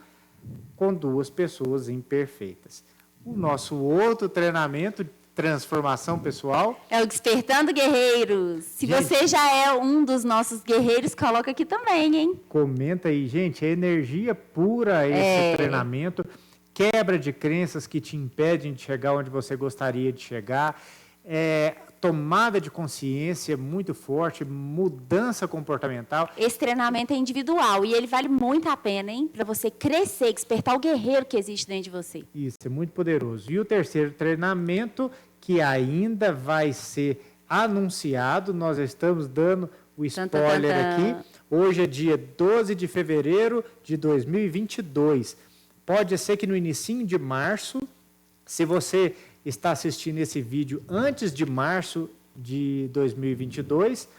com 2 pessoas imperfeitas. O nosso outro treinamento, transformação pessoal, é o Despertando Guerreiros. Se você já é um dos nossos guerreiros, coloca aqui também, hein? Comenta aí, gente, é energia pura esse treinamento, quebra de crenças que te impedem de chegar onde você gostaria de chegar, tomada de consciência muito forte, mudança comportamental. Esse treinamento é individual e ele vale muito a pena, hein? Para você crescer, despertar o guerreiro que existe dentro de você. Isso, é muito poderoso. E o terceiro treinamento, que ainda vai ser anunciado, nós estamos dando o spoiler aqui. Hoje é dia 12 de fevereiro de 2022. Pode ser que no inicinho de março, se você está assistindo esse vídeo antes de março de 2022,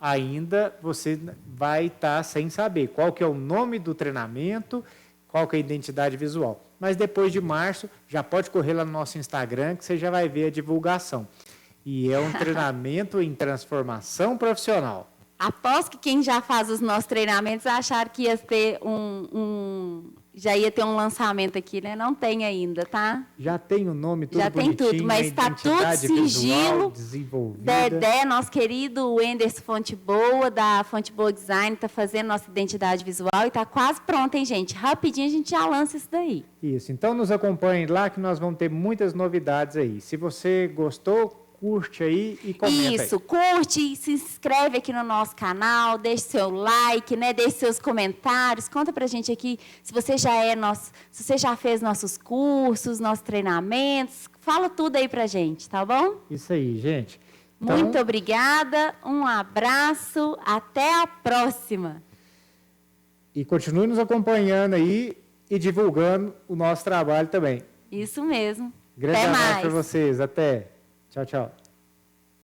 ainda você vai estar sem saber qual que é o nome do treinamento, qual que é a identidade visual. Mas depois de março, já pode correr lá no nosso Instagram, que você já vai ver a divulgação. E é um treinamento em transformação profissional. Aposto que quem já faz os nossos treinamentos acharam que ia ter já ia ter um lançamento aqui, né? Não tem ainda, tá? Já tem o nome tudo já bonitinho, tem tudo, mas está tudo sigilo. Dedé, nosso querido Wenderson Fonte Boa, da Fonte Boa Design, está fazendo nossa identidade visual e está quase pronta, hein, gente? Rapidinho a gente já lança isso daí. Isso, então nos acompanhe lá que nós vamos ter muitas novidades aí. Se você gostou, curte aí e comenta. Isso, curte, se inscreve aqui no nosso canal, deixe seu like, né? Deixe seus comentários, conta pra gente aqui se você se você já fez nossos cursos, nossos treinamentos, fala tudo aí pra gente, tá bom? Isso aí, gente. Muito obrigada, um abraço, até a próxima. E continue nos acompanhando aí e divulgando o nosso trabalho também. Isso mesmo. Grande Até abraço mais. para vocês. Até. Tchau, tchau.